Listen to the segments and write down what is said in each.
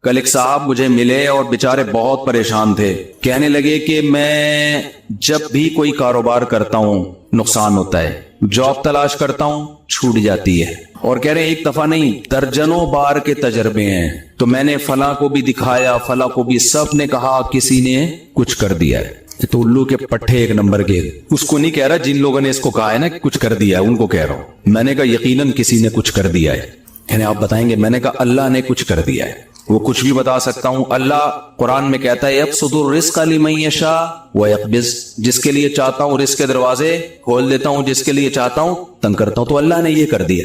کل ایک صاحب مجھے ملے اور بیچارے بہت پریشان تھے. کہنے لگے کہ میں جب بھی کوئی کاروبار کرتا ہوں نقصان ہوتا ہے, جاب تلاش کرتا ہوں چھوٹ جاتی ہے, اور کہہ رہے ہیں ایک دفعہ نہیں درجنوں بار کے تجربے ہیں. تو میں نے فلاں کو بھی دکھایا, فلاں کو بھی, سب نے کہا کسی نے کچھ کر دیا ہے. تو الو کے پٹھے ایک نمبر کے. اس کو نہیں کہہ رہا جن لوگوں نے اس کو کہا ہے نا کہ کچھ کر دیا ہے, ان کو کہہ رہا ہوں. میں نے کہا یقیناً کسی نے کچھ کر دیا ہے. یعنی آپ بتائیں گے؟ میں نے کہا اللہ نے کچھ کر دیا ہے. وہ کچھ بھی بتا سکتا ہوں. اللہ قرآن میں کہتا ہے یبسط الرزق لمن یشاء ویقبض, جس کے لیے چاہتا ہوں رزق کے دروازے کھول دیتا ہوں, جس کے لیے چاہتا ہوں تنگ کرتا ہوں. تو اللہ نے یہ کر دیا.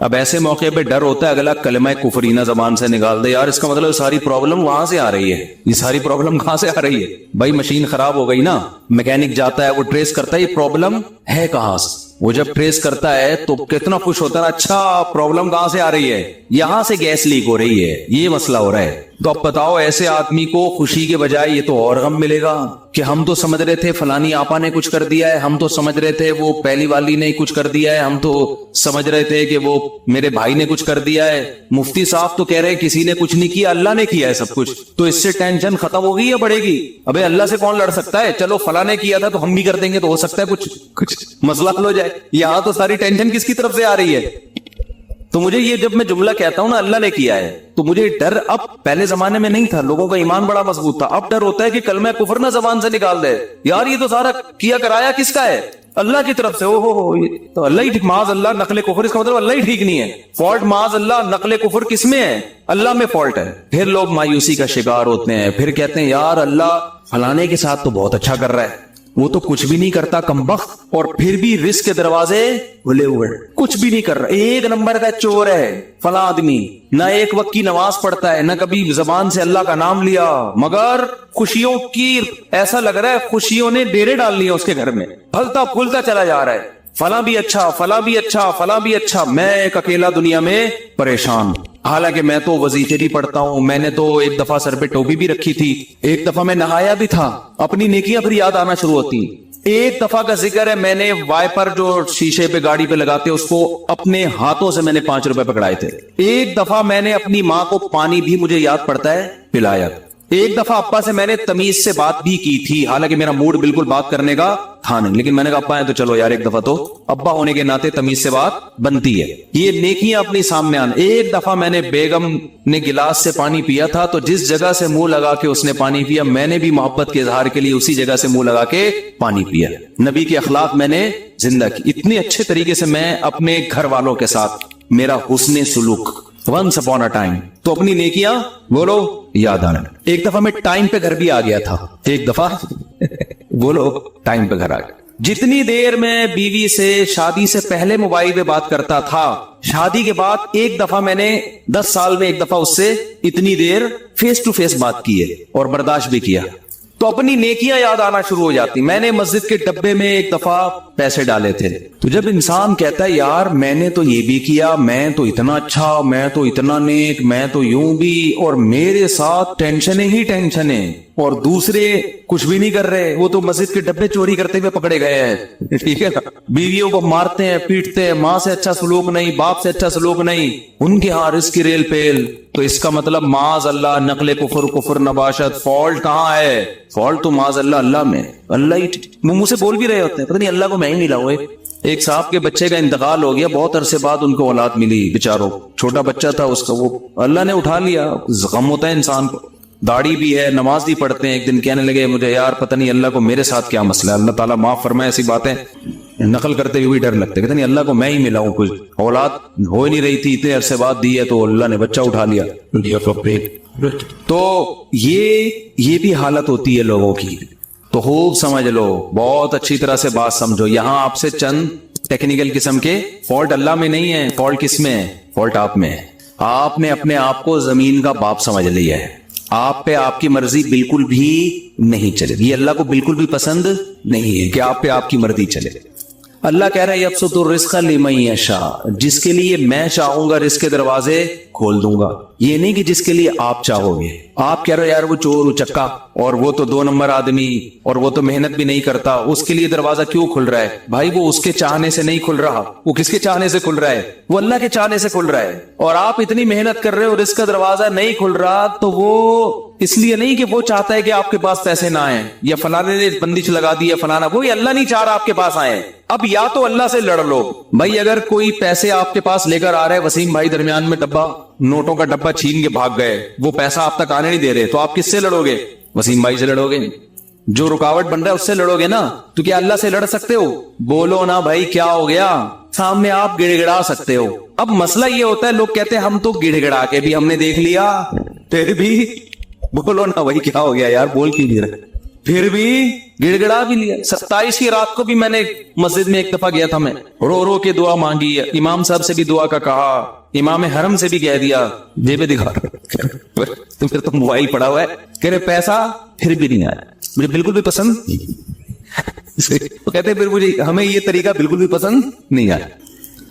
اب ایسے موقع پہ ڈر ہوتا ہے اگلا کلمہ کفرینہ زبان سے نکال دے, یار اس کا مطلب ساری پرابلم وہاں سے آ رہی ہے. یہ ساری پرابلم کہاں سے آ رہی ہے بھائی؟ مشین خراب ہو گئی نا, میکینک جاتا ہے وہ ٹریس کرتا ہے یہ پرابلم ہے کہاں سے. وہ جب ٹریس کرتا ہے تو کتنا خوش ہوتا ہے, اچھا پرابلم کہاں سے آ رہی ہے, یہاں سے گیس لیک ہو رہی ہے, یہ مسئلہ ہو رہا ہے. تو اب بتاؤ ایسے آدمی کو خوشی کے بجائے یہ تو اور غم ملے گا کہ ہم تو سمجھ رہے تھے فلانی آپا نے کچھ کر دیا ہے, ہم تو سمجھ رہے تھے وہ پہلی والی نے کچھ کر دیا ہے, ہم تو سمجھ رہے تھے کہ وہ میرے بھائی نے کچھ کر دیا ہے, مفتی صاحب تو کہہ رہے ہیں کسی نے کچھ نہیں کیا, اللہ نے کیا ہے سب کچھ. تو اس سے ٹینشن ختم ہوگی یا بڑھے گی؟ ابے اللہ سے کون لڑ سکتا ہے؟ چلو فلاں نے کیا تھا تو ہم بھی کر دیں گے, تو ہو سکتا ہے کچھ مسئلہ حل ہو جائے. یہاں تو ساری ٹینشن کس کی طرف سے آ رہی ہے؟ تو مجھے یہ جب میں جملہ کہتا ہوں نا اللہ نے کیا ہے, تو مجھے ڈر اب پہلے زمانے میں نہیں تھا, لوگوں کا ایمان بڑا مضبوط تھا. اب ڈر ہوتا ہے کہ کلمہ کفر نہ زبان سے نکال دے, یار یہ تو سارا کیا کرایا کس کا ہے؟ اللہ کی طرف سے. تو اللہ ہی ٹھیک, معاذ اللہ نقل کفر, اس کا مطلب اللہ ہی ٹھیک نہیں ہے. فالٹ معاذ اللہ نقل کفر کس میں ہے؟ اللہ میں فالٹ ہے. پھر لوگ مایوسی کا شکار ہوتے ہیں, پھر کہتے ہیں یار اللہ فلانے کے ساتھ تو بہت اچھا کر رہا ہے, وہ تو کچھ بھی نہیں کرتا کمبخت, اور پھر بھی رزق کے دروازے کھلے ہوئے, کچھ بھی نہیں کر رہا, ایک نمبر کا چور ہے فلاں آدمی. نہ ایک وقت کی نماز پڑھتا ہے, نہ کبھی زبان سے اللہ کا نام لیا, مگر خوشیوں کی ایسا لگ رہا ہے خوشیوں نے ڈیرے ڈال لیا اس کے گھر میں, پھلتا پھولتا چلا جا رہا ہے. فلاں بھی اچھا, فلاں بھی اچھا, فلاں بھی اچھا, میں ایک اکیلا دنیا میں پریشان. حالانکہ میں تو وظیفے بھی پڑھتا ہوں, میں نے تو ایک دفعہ سر پہ ٹوپی بھی رکھی تھی, ایک دفعہ میں نہایا بھی تھا, اپنی نیکیاں پھر یاد آنا شروع ہوتی. ایک دفعہ کا ذکر ہے میں نے وائپر جو شیشے پہ گاڑی پہ لگاتے اس کو اپنے ہاتھوں سے میں نے 5 روپے پکڑائے تھے. ایک دفعہ میں نے اپنی ماں کو پانی بھی مجھے یاد پڑتا ہے پلایا. ایک دفعہ ابا سے میں نے تمیز سے بات بھی کی تھی, حالانکہ میرا موڈ بالکل بات کرنے کا تھا نہیں, لیکن میں نے کہا ابا ہے تو چلو یار ایک دفعہ تو ابا ہونے کے ناطے تمیز سے بات بنتی ہے. یہ نیکیاں اپنی سامنے آنا. ایک دفعہ میں نے بیگم نے گلاس سے پانی پیا تھا, تو جس جگہ سے منہ لگا کے اس نے پانی پیا, میں نے بھی محبت کے اظہار کے لیے اسی جگہ سے منہ لگا کے پانی پیا. نبی کے اخلاق میں نے زندہ کی, اتنے اچھے طریقے سے میں اپنے گھر والوں کے ساتھ, میرا حسن سلوک once upon a time. تو اپنی نیکیاں بولو یاد آنا. ایک دفعہ میں ٹائم پہ گھر بھی آ گیا تھا, ایک دفعہ بولو ٹائم پہ گھر آ گیا. جتنی دیر میں بیوی سے شادی سے پہلے موبائل پہ بات کرتا تھا, شادی کے بعد ایک دفعہ میں نے 10 سال میں ایک دفعہ اس سے اتنی دیر فیس ٹو فیس بات کی ہے, اور برداشت بھی کیا. تو اپنی نیکیاں یاد آنا شروع ہو جاتی. میں نے مسجد کے ڈبے میں ایک دفعہ پیسے ڈالے تھے, تو جب انسان کہتا ہے یار میں نے تو یہ بھی کیا, میں تو اتنا اچھا, میں تو اتنا نیک, میں تو یوں بھی, اور میرے ساتھ ٹینشنیں ہی ٹینشنیں, اور دوسرے کچھ بھی نہیں کر رہے, وہ تو مسجد کے ڈبے چوری کرتے ہوئے پکڑے گئے ہیں, ٹھیک ہے نا, بیویوں کو مارتے ہیں پیٹتے ہیں, ماں سے اچھا سلوک نہیں, باپ سے اچھا سلوک نہیں, ان کے ہاں رزق کی ریل پیل. تو اس کا مطلب معاذ اللہ نقل کفر نباشت. فالٹ کہاں ہے؟ فالٹ تو معاذ اللہ اللہ میں. اللہ ہی منہ سے بول بھی رہے ہوتے ہیں, پتہ نہیں اللہ کو میں ہی ملا ہوئے. ایک صاحب کے بچے کا انتقال ہو گیا, بہت عرصے بعد ان کو اولاد ملی, بیچاروں چھوٹا بچہ تھا اس کا, وہ اللہ نے اٹھا لیا. غم ہوتا ہے انسان کو, داڑھی بھی ہے, نماز بھی پڑھتے ہیں. ایک دن کہنے لگے مجھے یار پتہ نہیں اللہ کو میرے ساتھ کیا مسئلہ ہے, اللہ تعالیٰ معاف فرمائے, ایسی باتیں نقل کرتے ہوئے بھی ڈر لگتے. کہتے نہیں اللہ کو میں ہی ملا ہوں, کچھ اولاد ہو ہی نہیں رہی تھی, اتنے عرصے بعد دی ہے تو اللہ نے بچہ اٹھا لیا. تو یہ بھی حالت ہوتی ہے لوگوں کی. تو خوب سمجھ لو, بہت اچھی طرح سے بات سمجھو. یہاں آپ سے چند ٹیکنیکل قسم کے فالٹ اللہ میں نہیں ہے, فالٹ کس میں ہے؟ فالٹ آپ میں ہے. آپ نے اپنے آپ کو زمین کا باپ سمجھ لیا ہے, آپ پہ آپ کی مرضی بالکل بھی نہیں چلے. یہ اللہ کو بالکل بھی پسند نہیں ہے کہ آپ پہ آپ کی مرضی چلے. اللہ کہہ رہا ہے یبسط الرزق لمن یشاء، جس کے لیے میں چاہوں گا رزق کے دروازے کھول دوں گا، یہ نہیں کہ جس کے لیے آپ چاہو گے۔ آپ کہہ رہے ہو یار وہ چور اچکا اور وہ تو 2 نمبر آدمی اور وہ تو محنت بھی نہیں کرتا، اس کے لیے دروازہ کیوں کھل رہا ہے؟ بھائی وہ اس کے چاہنے سے نہیں کھل رہا، وہ کس کے چاہنے سے کھل رہا ہے؟ وہ اللہ کے چاہنے سے کھل رہا ہے۔ اور آپ اتنی محنت کر رہے ہو، رزق کا دروازہ نہیں کھل رہا، تو وہ اس لیے نہیں کہ وہ چاہتا ہے کہ آپ کے پاس پیسے نہ آئیں یا فلانے نے بندش لگا دی ہے فلانا، وہی اللہ نہیں چاہ رہا آپ کے پاس آئے۔ اب یا تو اللہ سے لڑ لو بھائی، اگر کوئی پیسے آپ کے پاس لے کر آ رہا ہے، وسیم بھائی درمیان میں ڈبہ نوٹوں کا ڈبہ چھین کے بھاگ گئے، وہ پیسہ آپ تک آنے نہیں دے رہے، تو آپ کس سے لڑو گے؟ وسیم بھائی سے لڑو گے۔ جو رکاوٹ بن رہا ہے اس سے لڑو گے نا، تو کیا اللہ سے لڑ سکتے ہو؟ بولو نا بھائی کیا ہو گیا، سامنے آپ گڑ گڑا سکتے ہو۔ اب مسئلہ یہ ہوتا ہے، لوگ کہتے ہیں ہم تو گڑ گڑا کے بھی ہم نے دیکھ لیا، پھر بھی بولو نا بھائی کیا ہو گیا یار، بول کیوں نہیں رہے؟ پھر بھی گڑ گڑا بھی لیا۔ 27 کی رات کو بھی میں نے مسجد میں ایک دفعہ گیا تھا، میں رو رو کے دعا مانگی، امام صاحب سے بھی دعا کا کہا، امام حرم سے بھی کہہ دیا، جیبیں دکھا تو پھر تو موبائل پڑا ہوا ہے، کہہ رہے پیسہ پھر بھی نہیں آیا، مجھے بالکل بھی پسند کہتے پھر مجھے ہمیں یہ طریقہ بالکل بھی پسند نہیں آیا۔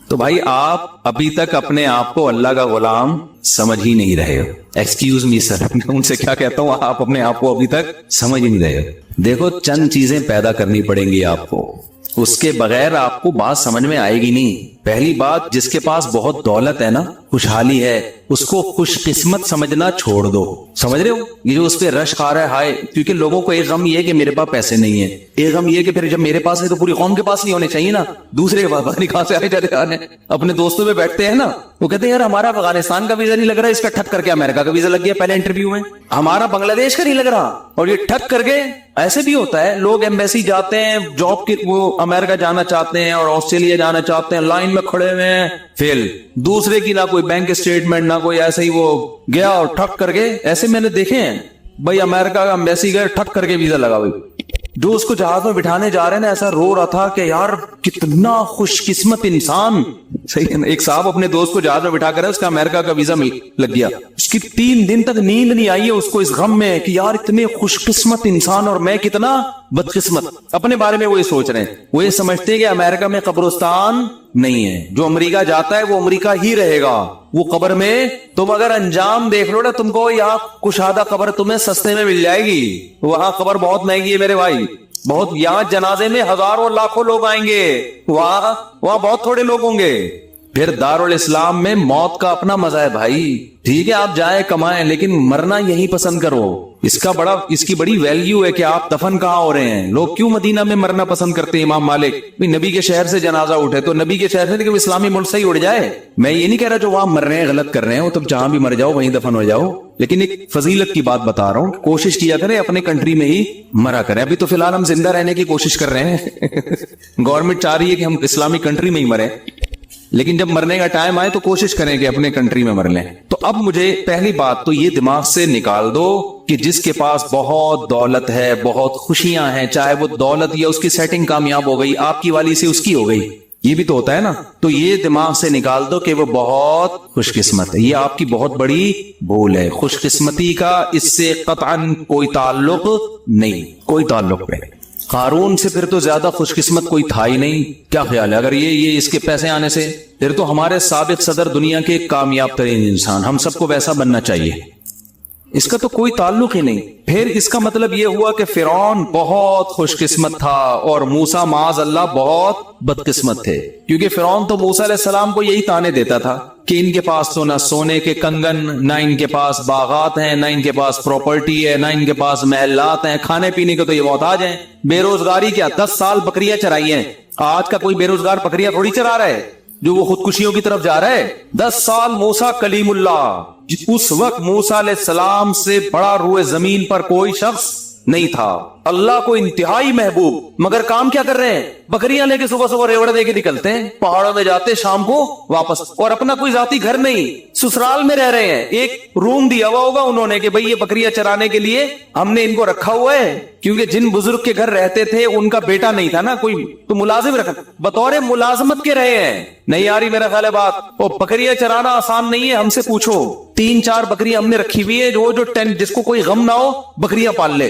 تو بھائی آپ ابھی تک اپنے آپ کو اللہ کا غلام سمجھ ہی نہیں رہے ہو۔ ایکسکیوز می سر، میں ان سے کیا کہتا ہوں، آپ اپنے آپ کو ابھی تک سمجھ ہی نہیں رہے ہو۔ دیکھو چند چیزیں پیدا کرنی پڑیں گی آپ کو، اس کے بغیر آپ کو بات سمجھ میں آئے گی نہیں۔ پہلی بات، جس کے پاس بہت دولت ہے نا، خوشحالی ہے، اس کو خوش قسمت سمجھنا چھوڑ دو۔ سمجھ رہے ہو؟ یہ جو اس پہ رش کھا رہا ہے ہائے، کیونکہ لوگوں کو ایک غم یہ ہے کہ میرے پاس پیسے نہیں ہیں، ایک غم یہ کہ پھر جب میرے پاس ہے تو پوری قوم کے پاس نہیں ہونے چاہیے نا، دوسرے کے پاس کہاں سے آئے جاتے آنے۔ اپنے دوستوں میں بیٹھتے ہیں نا، وہ کہتے ہیں یار ہمارا افغانستان کا ویزا نہیں لگ رہا، اس کا ٹھک کر کے امریکہ کا ویزا لگ گیا پہلے انٹرویو میں، ہمارا بنگلہ دیش کا نہیں لگ رہا، اور یہ ٹھک کر کے ایسے بھی ہوتا ہے، لوگ ایمبیسی جاتے ہیں جاب کے، وہ امریکہ جانا چاہتے ہیں اور آسٹریلیا جانا چاہتے ہیں، لائن میں کھڑے ہوئے ہیں، فیل، دوسرے کی نہ کوئی بینک اسٹیٹمنٹ نہ کوئی، ایسے ہی وہ گیا اور ٹھک کر کے، ایسے میں نے دیکھے ہیں بھائی، امریکہ کا ایمبیسی گئے ٹھک کر کے ویزا لگا بھائی۔ جو اس کو جہاز میں بٹھانے جا رہے ہیں نا، ایسا رو رہا تھا کہ یار کتنا خوش قسمت انسان، صحیح ہے نا۔ ایک صاحب اپنے دوست کو جہاز میں بٹھا کر اس کا امریکہ کا ویزا لگ گیا، اس کی 3 دن تک نیند نہیں آئی ہے اس کو، اس غم میں کہ یار اتنے خوش قسمت انسان اور میں کتنا بدقسمت۔ اپنے بارے میں وہ یہ سوچ رہے ہیں، وہ یہ سمجھتے ہیں کہ امریکہ میں قبرستان نہیں ہے، جو امریکہ جاتا ہے وہ امریکہ ہی رہے گا، وہ قبر میں تم اگر انجام دیکھ لو نا، تم کو یہاں کشادہ قبر تمہیں سستے میں مل جائے گی، وہاں قبر بہت مہنگی ہے میرے بھائی، بہت، یہاں جنازے میں ہزاروں لاکھوں لوگ آئیں گے، وہاں بہت تھوڑے لوگ ہوں گے۔ پھر دارالاسلام میں موت کا اپنا مزہ ہے بھائی، ٹھیک ہے آپ جائیں کمائیں لیکن مرنا یہی پسند کرو، اس کی بڑی ویلیو ہے کہ آپ دفن کہاں ہو رہے ہیں۔ لوگ کیوں مدینہ میں مرنا پسند کرتے ہیں؟ امام مالک نبی کے شہر سے جنازہ اٹھے تو نبی کے شہر سے کہ وہ اسلامی ملک سے ہی اڑ جائے۔ میں یہ نہیں کہہ رہا جو وہاں مر رہے ہیں غلط کر رہے ہیں، تم جہاں بھی مر جاؤ وہیں دفن ہو جاؤ، لیکن ایک فضیلت کی بات بتا رہا ہوں، کوشش کیا کریں اپنے کنٹری میں ہی مرا کریں۔ ابھی تو فی الحال ہم زندہ رہنے کی کوشش کر رہے ہیں، گورنمنٹ چاہ رہی ہے کہ ہم اسلامی کنٹری میں ہی مریں، لیکن جب مرنے کا ٹائم آئے تو کوشش کریں کہ اپنے کنٹری میں مر لیں۔ تو اب مجھے پہلی بات تو یہ دماغ سے نکال دو کہ جس کے پاس بہت دولت ہے، بہت خوشیاں ہیں، چاہے وہ دولت یا اس کی سیٹنگ کامیاب ہو گئی، آپ کی والی سے اس کی ہو گئی، یہ بھی تو ہوتا ہے نا، تو یہ دماغ سے نکال دو کہ وہ بہت خوش قسمت ہے۔ یہ آپ کی بہت بڑی بھول ہے، خوش قسمتی کا اس سے قطعاً کوئی تعلق نہیں، کوئی تعلق نہیں۔ قارون سے پھر تو زیادہ خوش قسمت کوئی تھا ہی نہیں۔ کیا خیال ہے اگر یہ اس کے پیسے آنے سے، پھر تو ہمارے سابق صدر دنیا کے کامیاب ترین انسان، ہم سب کو ویسا بننا چاہیے، اس کا تو کوئی تعلق ہی نہیں۔ پھر اس کا مطلب یہ ہوا کہ فرعون بہت خوش قسمت تھا اور موسیٰ معاذ اللہ بہت بدقسمت تھے، کیونکہ فرعون تو موسیٰ علیہ السلام کو یہی تانے دیتا تھا کہ ان کے پاس تو نہ سونے کے کنگن، نہ ان کے پاس باغات ہیں، نہ ان کے پاس پراپرٹی ہے، نہ ان کے پاس محلات ہیں، کھانے پینے کے تو یہ محتاج ہیں۔ بے روزگاری کیا، 10 سال بکریاں چرائی ہیں، آج کا کوئی بے روزگار بکریاں تھوڑی چرا رہا ہے جو وہ خودکشیوں کی طرف جا رہا ہے۔ 10 سال موسیٰ کلیم اللہ، اس وقت موسیٰ علیہ السلام سے بڑا روئے زمین پر کوئی شخص نہیں تھا، اللہ کو انتہائی محبوب، مگر کام کیا کر رہے ہیں؟ بکریاں لے کے صبح صبح ریوڑ دے کے نکلتے ہیں، پہاڑوں میں جاتے شام کو واپس، اور اپنا کوئی ذاتی گھر نہیں، سسرال میں رہ رہے ہیں۔ ایک روم دیا ہوا ہوگا انہوں نے کہ بھئی یہ بکریاں چرانے کے لیے ہم نے ان کو رکھا ہوا ہے، کیونکہ جن بزرگ کے گھر رہتے تھے ان کا بیٹا نہیں تھا نا کوئی، تو ملازم رکھا، بطور ملازمت کے رہے ہیں۔ نہیں آ رہی میرا خیال ہے بات؟ وہ بکریاں چرانا آسان نہیں ہے، ہم سے پوچھو، 3-4 بکریاں ہم نے رکھی ہوئی ہے، جو ٹینٹ جس کو کوئی غم نہ ہو بکریاں پال لے،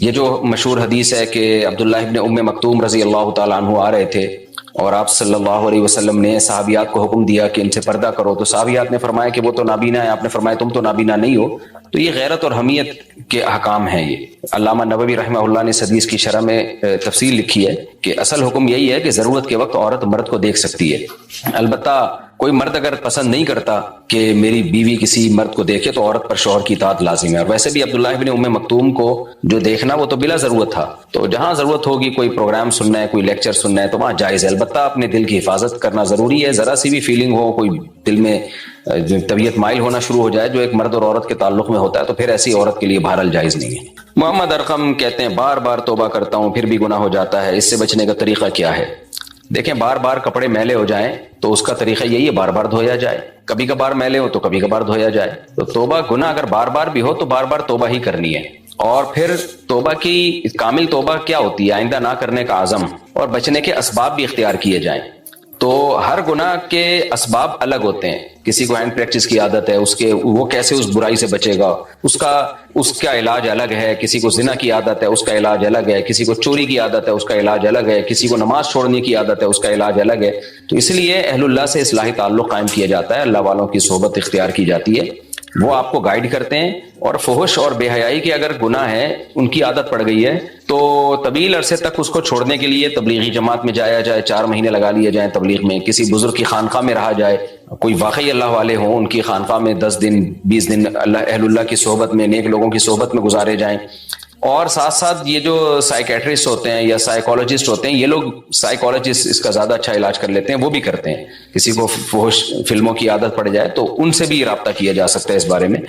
یہ جو مشہور حدیث ہے کہ عبداللہ ابن ام مکتوم رضی اللہ تعالیٰ عنہ آ رہے تھے اور آپ صلی اللہ علیہ وسلم نے صحابیات کو حکم دیا کہ ان سے پردہ کرو، تو صحابیات نے فرمایا کہ وہ تو نابینا ہے، آپ نے فرمایا تم تو نابینا نہیں ہو۔ تو یہ غیرت اور حمیت کے احکام ہیں۔ یہ علامہ نووی رحمہ اللہ نے اس حدیث کی شرح میں تفصیل لکھی ہے کہ اصل حکم یہی ہے کہ ضرورت کے وقت عورت مرد کو دیکھ سکتی ہے، البتہ کوئی مرد اگر پسند نہیں کرتا کہ میری بیوی کسی مرد کو دیکھے تو عورت پر شوہر کی اطاعت لازم ہے۔ اور ویسے بھی عبداللہ ابن ام مکتوم کو جو دیکھنا وہ تو بلا ضرورت تھا، تو جہاں ضرورت ہوگی کوئی پروگرام سننا ہے، کوئی لیکچر سننا ہے تو وہاں جائز ہے، البتہ اپنے دل کی حفاظت کرنا ضروری ہے۔ ذرا سی بھی فیلنگ ہو، کوئی دل میں طبیعت مائل ہونا شروع ہو جائے جو ایک مرد اور عورت کے تعلق میں ہوتا ہے، تو پھر ایسی عورت کے لیے بہرحال جائز نہیں ہے۔ محمد ارقم کہتے ہیں بار بار توبہ کرتا ہوں پھر بھی گناہ ہو جاتا ہے، اس سے بچنے کا طریقہ کیا ہے؟ دیکھیں، بار بار کپڑے میلے ہو جائیں تو اس کا طریقہ یہی ہے بار بار دھویا جائے، کبھی کبھار میلے ہو تو کبھی کبھار دھویا جائے۔ تو توبہ گناہ اگر بار بار بھی ہو تو بار بار توبہ ہی کرنی ہے، اور پھر توبہ کی کامل توبہ کیا ہوتی ہے؟ آئندہ نہ کرنے کا عزم اور بچنے کے اسباب بھی اختیار کیے جائیں۔ تو ہر گناہ کے اسباب الگ ہوتے ہیں، کسی کو ہینڈ پریکٹس کی عادت ہے، وہ کیسے اس برائی سے بچے گا، اس کا علاج الگ ہے، کسی کو زنا کی عادت ہے اس کا علاج الگ ہے، کسی کو چوری کی عادت ہے اس کا علاج الگ ہے، کسی کو نماز چھوڑنے کی عادت ہے اس کا علاج الگ ہے۔ تو اس لیے اہل اللہ سے اصلاحی تعلق قائم کیا جاتا ہے، اللہ والوں کی صحبت اختیار کی جاتی ہے، وہ آپ کو گائیڈ کرتے ہیں۔ اور فحش اور بے حیائی کے اگر گناہ ہے، ان کی عادت پڑ گئی ہے، تو طویل عرصے تک اس کو چھوڑنے کے لیے تبلیغی جماعت میں جایا جائے، 4 مہینے لگا لیے جائیں تبلیغ میں، کسی بزرگ کی خانقاہ میں رہا جائے، کوئی واقعی اللہ والے ہوں ان کی خانقاہ میں 10 دن 20 دن اہل اللہ کی صحبت میں، نیک لوگوں کی صحبت میں گزارے جائیں۔ اور ساتھ ساتھ یہ جو سائیکیٹرسٹ ہوتے ہیں یا سائیکالوجسٹ ہوتے ہیں، یہ لوگ سائیکالوجسٹ اس کا زیادہ اچھا علاج کر لیتے ہیں، وہ بھی کرتے ہیں۔ کسی کو فحش فلموں کی عادت پڑ جائے تو ان سے بھی رابطہ کیا جا سکتا ہے اس بارے میں،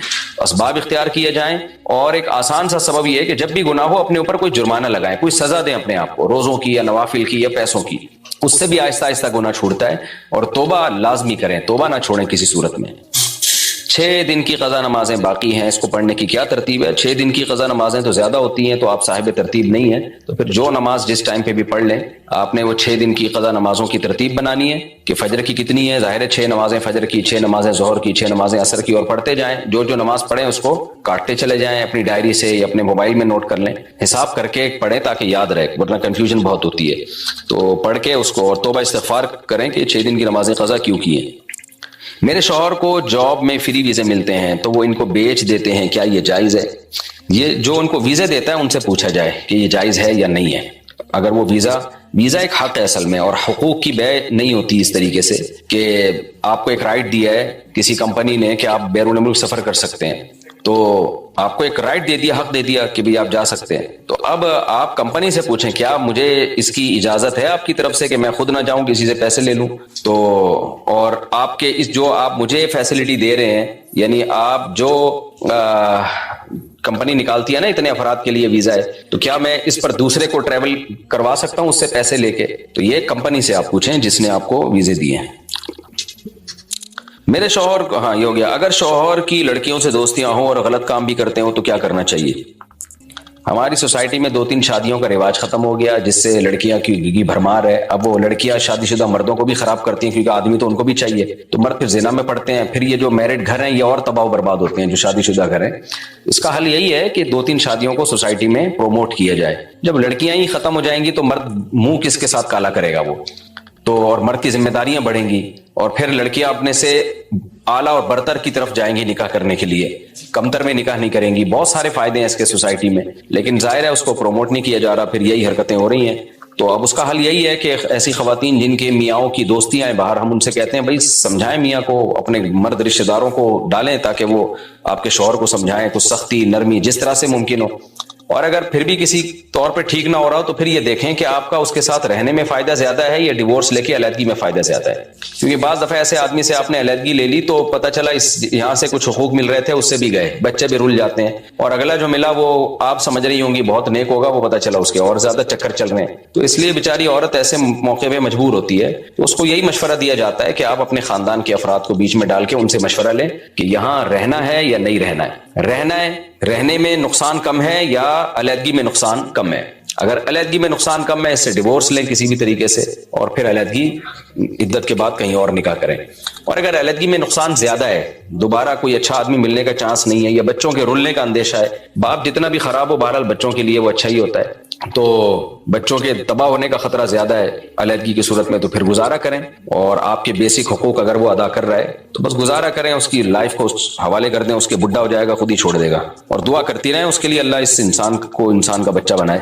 اسباب اختیار کیے جائیں۔ اور ایک آسان سا سبب یہ ہے کہ جب بھی گناہ ہو اپنے اوپر کوئی جرمانہ لگائیں، کوئی سزا دیں اپنے آپ کو، روزوں کی یا نوافل کی یا پیسوں کی، اس سے بھی آہستہ آہستہ گناہ چھوٹتا ہے۔ اور توبہ لازمی کریں، توبہ نہ چھوڑیں کسی صورت میں۔ 6 دن کی قضا نمازیں باقی ہیں، اس کو پڑھنے کی کیا ترتیب ہے؟ 6 دن کی قضا نمازیں تو زیادہ ہوتی ہیں، تو آپ صاحب ترتیب نہیں ہیں، تو پھر جو نماز جس ٹائم پہ بھی پڑھ لیں، آپ نے وہ 6 دن کی قضا نمازوں کی ترتیب بنانی ہے کہ فجر کی کتنی ہے، ظاہر ہے 6 نمازیں فجر کی، 6 نمازیں ظہر کی، 6 نمازیں عصر کی، اور پڑھتے جائیں، جو نماز پڑھیں اس کو کاٹتے چلے جائیں، اپنی ڈائری سے یا اپنے موبائل میں نوٹ کر لیں، حساب کر کے پڑھیں تاکہ یاد رہے، ورنہ کنفیوژن بہت ہوتی ہے۔ تو پڑھ کے اس کو اور توبہ استغفار کریں کہ 6 دن کی نمازیں قضا کیوں کی ہیں۔ میرے شوہر کو جاب میں فری ویزے ملتے ہیں تو وہ ان کو بیچ دیتے ہیں، کیا یہ جائز ہے؟ یہ جو ان کو ویزے دیتا ہے ان سے پوچھا جائے کہ یہ جائز ہے یا نہیں ہے۔ اگر وہ ویزا ایک حق ہے اصل میں، اور حقوق کی بے نہیں ہوتی اس طریقے سے کہ آپ کو ایک رائٹ دیا ہے کسی کمپنی نے کہ آپ بیرون ملک سفر کر سکتے ہیں، تو آپ کو ایک رائٹ دے دیا، حق دے دیا کہ بھی آپ جا سکتے ہیں، تو اب آپ کمپنی سے پوچھیں کیا مجھے اس کی اجازت ہے آپ کی طرف سے کہ میں خود نہ جاؤں کسی سے پیسے لے لوں؟ تو اور آپ کے جو آپ مجھے فیسلٹی دے رہے ہیں، یعنی آپ جو کمپنی نکالتی ہے نا اتنے افراد کے لیے ویزا ہے، تو کیا میں اس پر دوسرے کو ٹریول کروا سکتا ہوں اس سے پیسے لے کے؟ تو یہ کمپنی سے آپ پوچھیں جس نے آپ کو ویزے دیے ہیں۔ میرے شوہر کو، ہاں یہ ہو گیا، اگر شوہر کی لڑکیوں سے دوستیاں ہوں اور غلط کام بھی کرتے ہوں تو کیا کرنا چاہیے؟ ہماری سوسائٹی میں 2-3 شادیوں کا رواج ختم ہو گیا جس سے لڑکیاں کی بھرمار ہے۔ اب وہ لڑکیاں شادی شدہ مردوں کو بھی خراب کرتی ہیں کیونکہ آدمی تو ان کو بھی چاہیے، تو مرد پھر زنا میں پڑتے ہیں، پھر یہ جو میرڈ گھر ہیں یہ اور تباہ و برباد ہوتے ہیں جو شادی شدہ گھر ہیں۔ اس کا حل یہی ہے کہ 2-3 شادیوں کو سوسائٹی میں پروموٹ کیا جائے۔ جب لڑکیاں ہی ختم ہو جائیں گی تو مرد منہ کس کے ساتھ کالا کرے گا وہ تو، اور مرد کی ذمہ داریاں بڑھیں گی، اور پھر لڑکیاں اپنے سے اعلیٰ اور برتر کی طرف جائیں گی نکاح کرنے کے لیے، کمتر میں نکاح نہیں کریں گی۔ بہت سارے فائدے ہیں اس کے سوسائٹی میں، لیکن ظاہر ہے اس کو پروموٹ نہیں کیا جا رہا، پھر یہی حرکتیں ہو رہی ہیں۔ تو اب اس کا حل یہی ہے کہ ایسی خواتین جن کے میاں کی دوستیاں ہیں باہر، ہم ان سے کہتے ہیں بھائی سمجھائیں میاں کو، اپنے مرد رشتہ داروں کو ڈالیں تاکہ وہ آپ کے شوہر کو سمجھائیں، تو سختی نرمی جس طرح سے ممکن ہو۔ اور اگر پھر بھی کسی طور پہ ٹھیک نہ ہو رہا ہو تو پھر یہ دیکھیں کہ آپ کا اس کے ساتھ رہنے میں فائدہ زیادہ ہے یا ڈیورس لے کے علیحدگی میں فائدہ زیادہ ہے۔ کیونکہ بعض دفعہ ایسے آدمی سے آپ نے علیحدگی لے لی تو پتہ چلا یہاں سے کچھ حقوق مل رہے تھے اس سے بھی گئے، بچے بھی رول جاتے ہیں، اور اگلا جو ملا وہ آپ سمجھ رہی ہوں گی بہت نیک ہوگا، وہ پتہ چلا اس کے اور زیادہ چکر چل رہے ہیں۔ تو اس لیے بیچاری عورت ایسے موقع پہ مجبور ہوتی ہے، تو اس کو یہی مشورہ دیا جاتا ہے کہ آپ اپنے خاندان کے افراد کو بیچ میں ڈال کے ان سے مشورہ لیں کہ یہاں رہنا ہے یا نہیں رہنا ہے، رہنا ہے، رہنے میں نقصان کم ہے یا علیحدگی میں نقصان کم ہے۔ اگر علیحدگی میں نقصان کم ہے اس سے ڈیورس لیں کسی بھی طریقے سے اور پھر علیحدگی عدت کے بعد کہیں اور نکاح کریں. اور اگر علیحدگی میں نقصان زیادہ ہے, دوبارہ کوئی اچھا آدمی ملنے کا چانس نہیں ہے, یا بچوں کے رلنے کا اندیشہ ہے, باپ جتنا بھی خراب ہو بہرحال بچوں کے لیے وہ اچھا ہی ہوتا ہے, تو بچوں کے تباہ ہونے کا خطرہ زیادہ ہے علیحدگی کی صورت میں, تو پھر گزارا کریں. اور آپ کے بیسک حقوق اگر وہ ادا کر رہا ہے تو بس گزارا کریں, اس کی لائف کو حوالے کر دیں, اس کے بڈھا ہو جائے گا خود ہی چھوڑ دے گا, اور دعا کرتی رہیں اس کے لیے اللہ اس انسان کو انسان کا بچہ بنائے.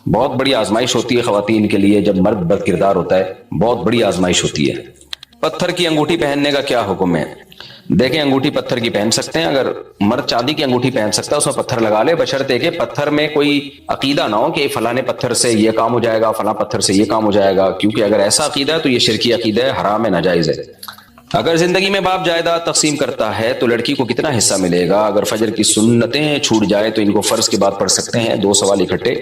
بہت بڑی آزمائش ہوتی ہے خواتین کے لیے جب مرد بد کردار ہوتا ہے, بہت بڑی آزمائش ہوتی ہے. پتھر کی انگوٹھی پہننے کا کیا حکم ہے؟ دیکھیں انگوٹھی پتھر کی پہن سکتے ہیں, اگر مرد چاندی کی انگوٹھی پہن سکتا ہے اس میں پتھر لگا لے, بشرطے کہ پتھر میں کوئی عقیدہ نہ ہو کہ فلاں پتھر سے یہ کام ہو جائے گا, فلاں پتھر سے یہ کام ہو جائے گا, کیونکہ اگر ایسا عقیدہ ہے تو یہ شرکی عقیدہ ہے, حرام ہے, ناجائز ہے. اگر زندگی میں باپ جائیداد تقسیم کرتا ہے تو لڑکی کو کتنا حصہ ملے گا؟ اگر فجر کی سنتیں چھوٹ جائے تو ان کو فرض کے بعد پڑھ سکتے ہیں. 2 سوال اکٹھے.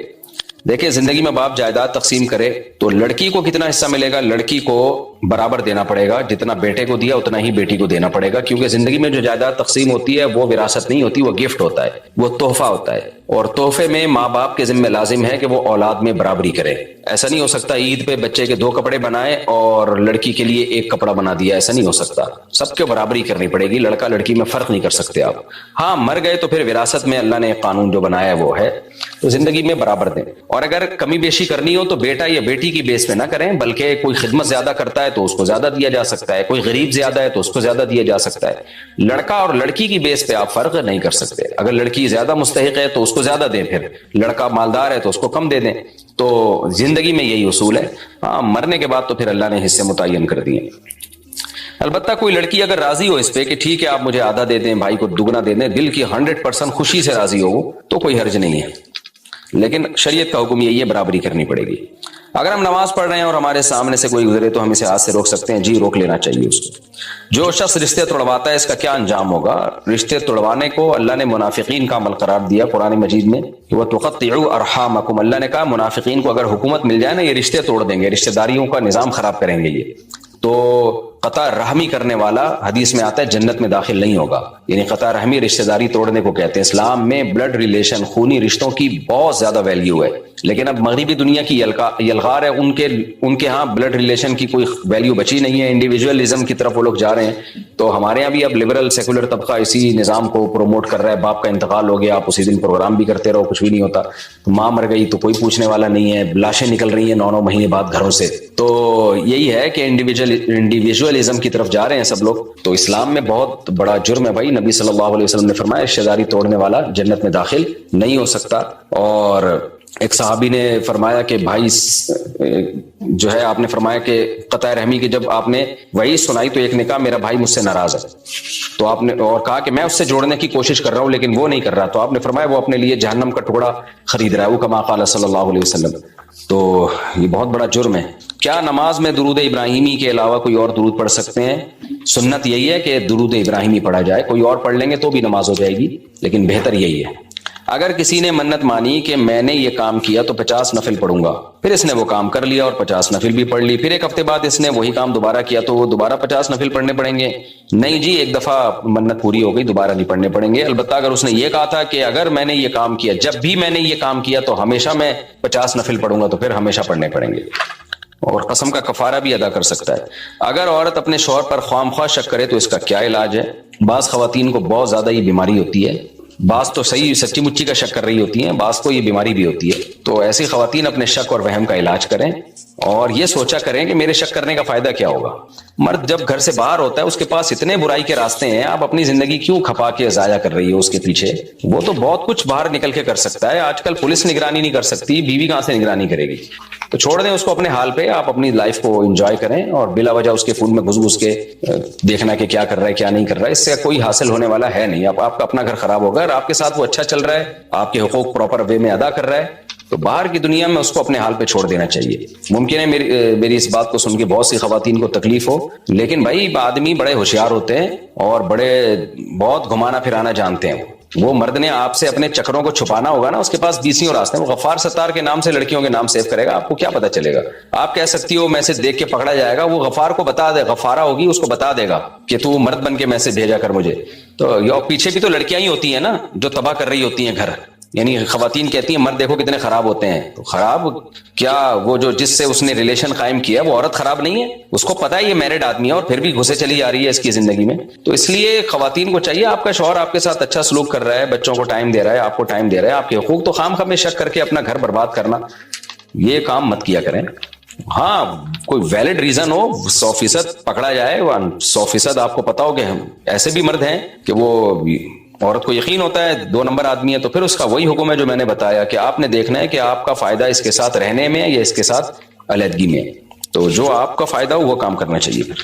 دیکھیں زندگی میں باپ جائیداد تقسیم کرے تو لڑکی کو کتنا حصہ ملے گا؟ لڑکی کو برابر دینا پڑے گا, جتنا بیٹے کو دیا اتنا ہی بیٹی کو دینا پڑے گا, کیونکہ زندگی میں جو جائیداد تقسیم ہوتی ہے وہ وراثت نہیں ہوتی, وہ گفٹ ہوتا ہے, وہ تحفہ ہوتا ہے, اور تحفے میں ماں باپ کے ذمہ لازم ہے کہ وہ اولاد میں برابری کرے. ایسا نہیں ہو سکتا عید پہ بچے کے 2 کپڑے بنائے اور لڑکی کے لیے 1 کپڑا بنا دیا, ایسا نہیں ہو سکتا. سب کے برابری کرنی پڑے گی, لڑکا لڑکی میں فرق نہیں کر سکتے آپ. ہاں مر گئے تو پھر وراثت میں اللہ نے ایک قانون جو بنایا ہے وہ ہے, تو زندگی میں برابر دیں. اور اگر کمی بیشی کرنی ہو تو بیٹا یا بیٹی کی بیس پہ نہ کریں, بلکہ کوئی خدمت زیادہ کرتا ہے تو اس کو زیادہ دیا جا سکتا ہے, کوئی غریب زیادہ ہے تو اس کو زیادہ دیا جا سکتا ہے. لڑکا اور لڑکی کی بیس پہ آپ فرق نہیں کر سکتے. اگر لڑکی زیادہ مستحق ہے تو اس کو زیادہ دیں, پھر لڑکا مالدار ہے تو اس کو کم دے دیں. تو زندگی میں یہی اصول ہے. ہاں مرنے کے بعد تو پھر اللہ نے حصے متعین کر دیے. البتہ کوئی لڑکی اگر راضی ہو اس پہ کہ ٹھیک ہے آپ مجھے آدھا دے دیں, بھائی کو دگنا دے دیں, دل کی 100% خوشی سے راضی ہو تو کوئی حرج نہیں ہے, لیکن شریعت کا حکم یہی ہے برابری کرنی پڑے گی. اگر ہم نماز پڑھ رہے ہیں اور ہمارے سامنے سے کوئی گزرے تو ہم اسے ہاتھ سے روک سکتے ہیں؟ جی روک لینا چاہیے اس کو. جو شخص رشتے توڑواتا ہے اس کا کیا انجام ہوگا؟ رشتے توڑوانے کو اللہ نے منافقین کا عمل قرار دیا قرآن مجید میں, کہ وہ تقطعوا ارحامکم. اللہ نے کہا منافقین کو اگر حکومت مل جائے نا یہ رشتے توڑ دیں گے, رشتے داریوں کا نظام خراب کریں گے. یہ تو قطع رحمی کرنے والا حدیث میں آتا ہے جنت میں داخل نہیں ہوگا. یعنی قطع رحمی رشتہ داری توڑنے کو کہتے ہیں. اسلام میں بلڈ ریلیشن خونی رشتوں کی بہت زیادہ ویلیو ہے, لیکن اب مغربی دنیا کی یلغار ہے, ان کے ہاں بلڈ ریلیشن کی کوئی ویلیو بچی نہیں ہے. انڈیویجولزم کی طرف وہ لوگ جا رہے ہیں. تو ہمارے یہاں بھی اب لبرل سیکولر طبقہ اسی نظام کو پروموٹ کر رہا ہے. باپ کا انتقال ہو گیا, آپ اسی دن پروگرام بھی کرتے رہو, کچھ بھی نہیں ہوتا. ماں مر گئی تو کوئی پوچھنے والا نہیں ہے, لاشیں نکل رہی ہیں 9 مہینے بعد گھروں سے. تو یہی ہے کہ انڈیویجولزم کی طرف جا رہے ہیں سب لوگ. تو اسلام میں بہت بڑا جرم ہے بھائی. نبی صلی اللہ علیہ وسلم نے فرمایا رشتہ داری توڑنے والا جنت میں داخل نہیں ہو سکتا. اور ایک صحابی نے فرمایا کہ بھائی جو ہے, آپ نے فرمایا کہ قطع رحمی کی جب آپ نے وہی سنائی تو ایک نے کہا میرا بھائی مجھ سے ناراض ہے. تو آپ نے اور کہا کہ میں اس سے جوڑنے کی کوشش کر رہا ہوں لیکن وہ نہیں کر رہا. تو آپ نے فرمایا وہ اپنے لیے جہنم کا ٹکڑا خرید رہا ہے, وہ کما قال صلی اللہ علیہ وسلم. تو یہ بہت بڑا جرم ہے. کیا نماز میں درود ابراہیمی کے علاوہ کوئی اور درود پڑھ سکتے ہیں؟ سنت یہی ہے کہ درود ابراہیمی پڑھا جائے. کوئی اور پڑھ لیں گے تو بھی نماز ہو جائے گی, لیکن بہتر یہی ہے. اگر کسی نے منت مانی کہ میں نے یہ کام کیا تو 50 نفل پڑھوں گا, پھر اس نے وہ کام کر لیا اور 50 نفل بھی پڑھ لی, پھر ایک ہفتے بعد اس نے وہی کام دوبارہ کیا تو وہ دوبارہ 50 نفل پڑھنے پڑیں گے؟ نہیں جی, ایک دفعہ منت پوری ہو گئی, دوبارہ نہیں پڑھنے پڑیں گے. البتہ اگر اس نے یہ کہا تھا کہ اگر میں نے یہ کام کیا, جب بھی میں نے یہ کام کیا تو ہمیشہ میں 50 نفل پڑھوں گا, تو پھر ہمیشہ پڑھنے پڑیں گے, اور قسم کا کفارہ بھی ادا کر سکتا ہے. اگر عورت اپنے شوہر پر خواہ مخواہ شک کرے تو اس کا کیا علاج ہے؟ بعض خواتین کو بہت زیادہ یہ بیماری ہوتی ہے, بعض تو صحیح سچی مچی کا شک کر رہی ہوتی ہیں, بعض کو یہ بیماری بھی ہوتی ہے. تو ایسی خواتین اپنے شک اور وہم کا علاج کریں اور یہ سوچا کریں کہ میرے شک کرنے کا فائدہ کیا ہوگا. مرد جب گھر سے باہر ہوتا ہے اس کے پاس اتنے برائی کے راستے ہیں, آپ اپنی زندگی کیوں کھپا کے ضائع کر رہی ہو اس کے پیچھے؟ وہ تو بہت کچھ باہر نکل کے کر سکتا ہے. آج کل پولیس نگرانی نہیں کر سکتی, بیوی کہاں سے نگرانی کرے گی؟ تو چھوڑ دیں اس کو اپنے حال پہ, آپ اپنی لائف کو انجوائے کریں, اور بلا وجہ اس کے فون میں گھس کے دیکھنا کہ کیا کر رہا ہے کیا نہیں کر رہا ہے, اس سے کوئی حاصل ہونے والا ہے نہیں. آپ کا اپنا گھر خراب ہوگا. اگر آپ کے ساتھ وہ اچھا چل رہا ہے, آپ کے حقوق پراپر وے میں ادا کر رہا ہے, تو باہر کی دنیا میں اس کو اپنے حال پہ چھوڑ دینا چاہیے. ممکن ہے میری اس بات کو سن کے بہت سی خواتین کو تکلیف ہو, لیکن بھائی آدمی بڑے ہوشیار ہوتے ہیں اور بہت گھمانا پھرانا جانتے ہیں. وہ مرد نے آپ سے اپنے چکروں کو چھپانا ہوگا نا, اس کے پاس 20 راستے ہیں. وہ غفار ستار کے نام سے لڑکیوں کے نام سیو کرے گا, آپ کو کیا پتا چلے گا؟ آپ کہہ سکتی ہو میسج دیکھ کے پکڑا جائے گا, وہ غفار کو بتا دے, غفارہ ہوگی اس کو بتا دے گا کہ تو مرد بن کے میسج بھیجا کر مجھے. تو پیچھے بھی تو لڑکیاں ہی ہوتی ہیں نا جو تباہ کر رہی ہوتی ہیں گھر. یعنی خواتین کہتی ہیں مرد دیکھو کتنے خراب ہوتے ہیں. تو خراب کیا وہ جو جس سے اس نے ریلیشن قائم کیا وہ عورت خراب نہیں ہے؟ اس کو پتا ہے یہ میرڈ آدمی ہے اور پھر بھی گھسے چلی جا رہی ہے اس کی زندگی میں. تو اس لیے خواتین کو چاہیے آپ کا شوہر آپ کے ساتھ اچھا سلوک کر رہا ہے, بچوں کو ٹائم دے رہا ہے, آپ کو ٹائم دے رہا ہے, آپ کے حقوق تو خام خواہ میں شک کر کے اپنا گھر برباد کرنا یہ کام مت کیا کریں. ہاں کوئی ویلڈ ریزن ہو 100% پکڑا جائے, 100% آپ کو پتا ہو کہ ہم ایسے بھی مرد ہیں کہ وہ عورت کو یقین ہوتا ہے 2 نمبر آدمی ہے, تو پھر اس کا وہی حکم ہے جو میں نے بتایا کہ آپ نے دیکھنا ہے کہ آپ کا فائدہ اس کے ساتھ رہنے میں یا اس کے ساتھ علیحدگی میں. تو جو آپ کا فائدہ ہو وہ کام کرنا چاہیے. پھر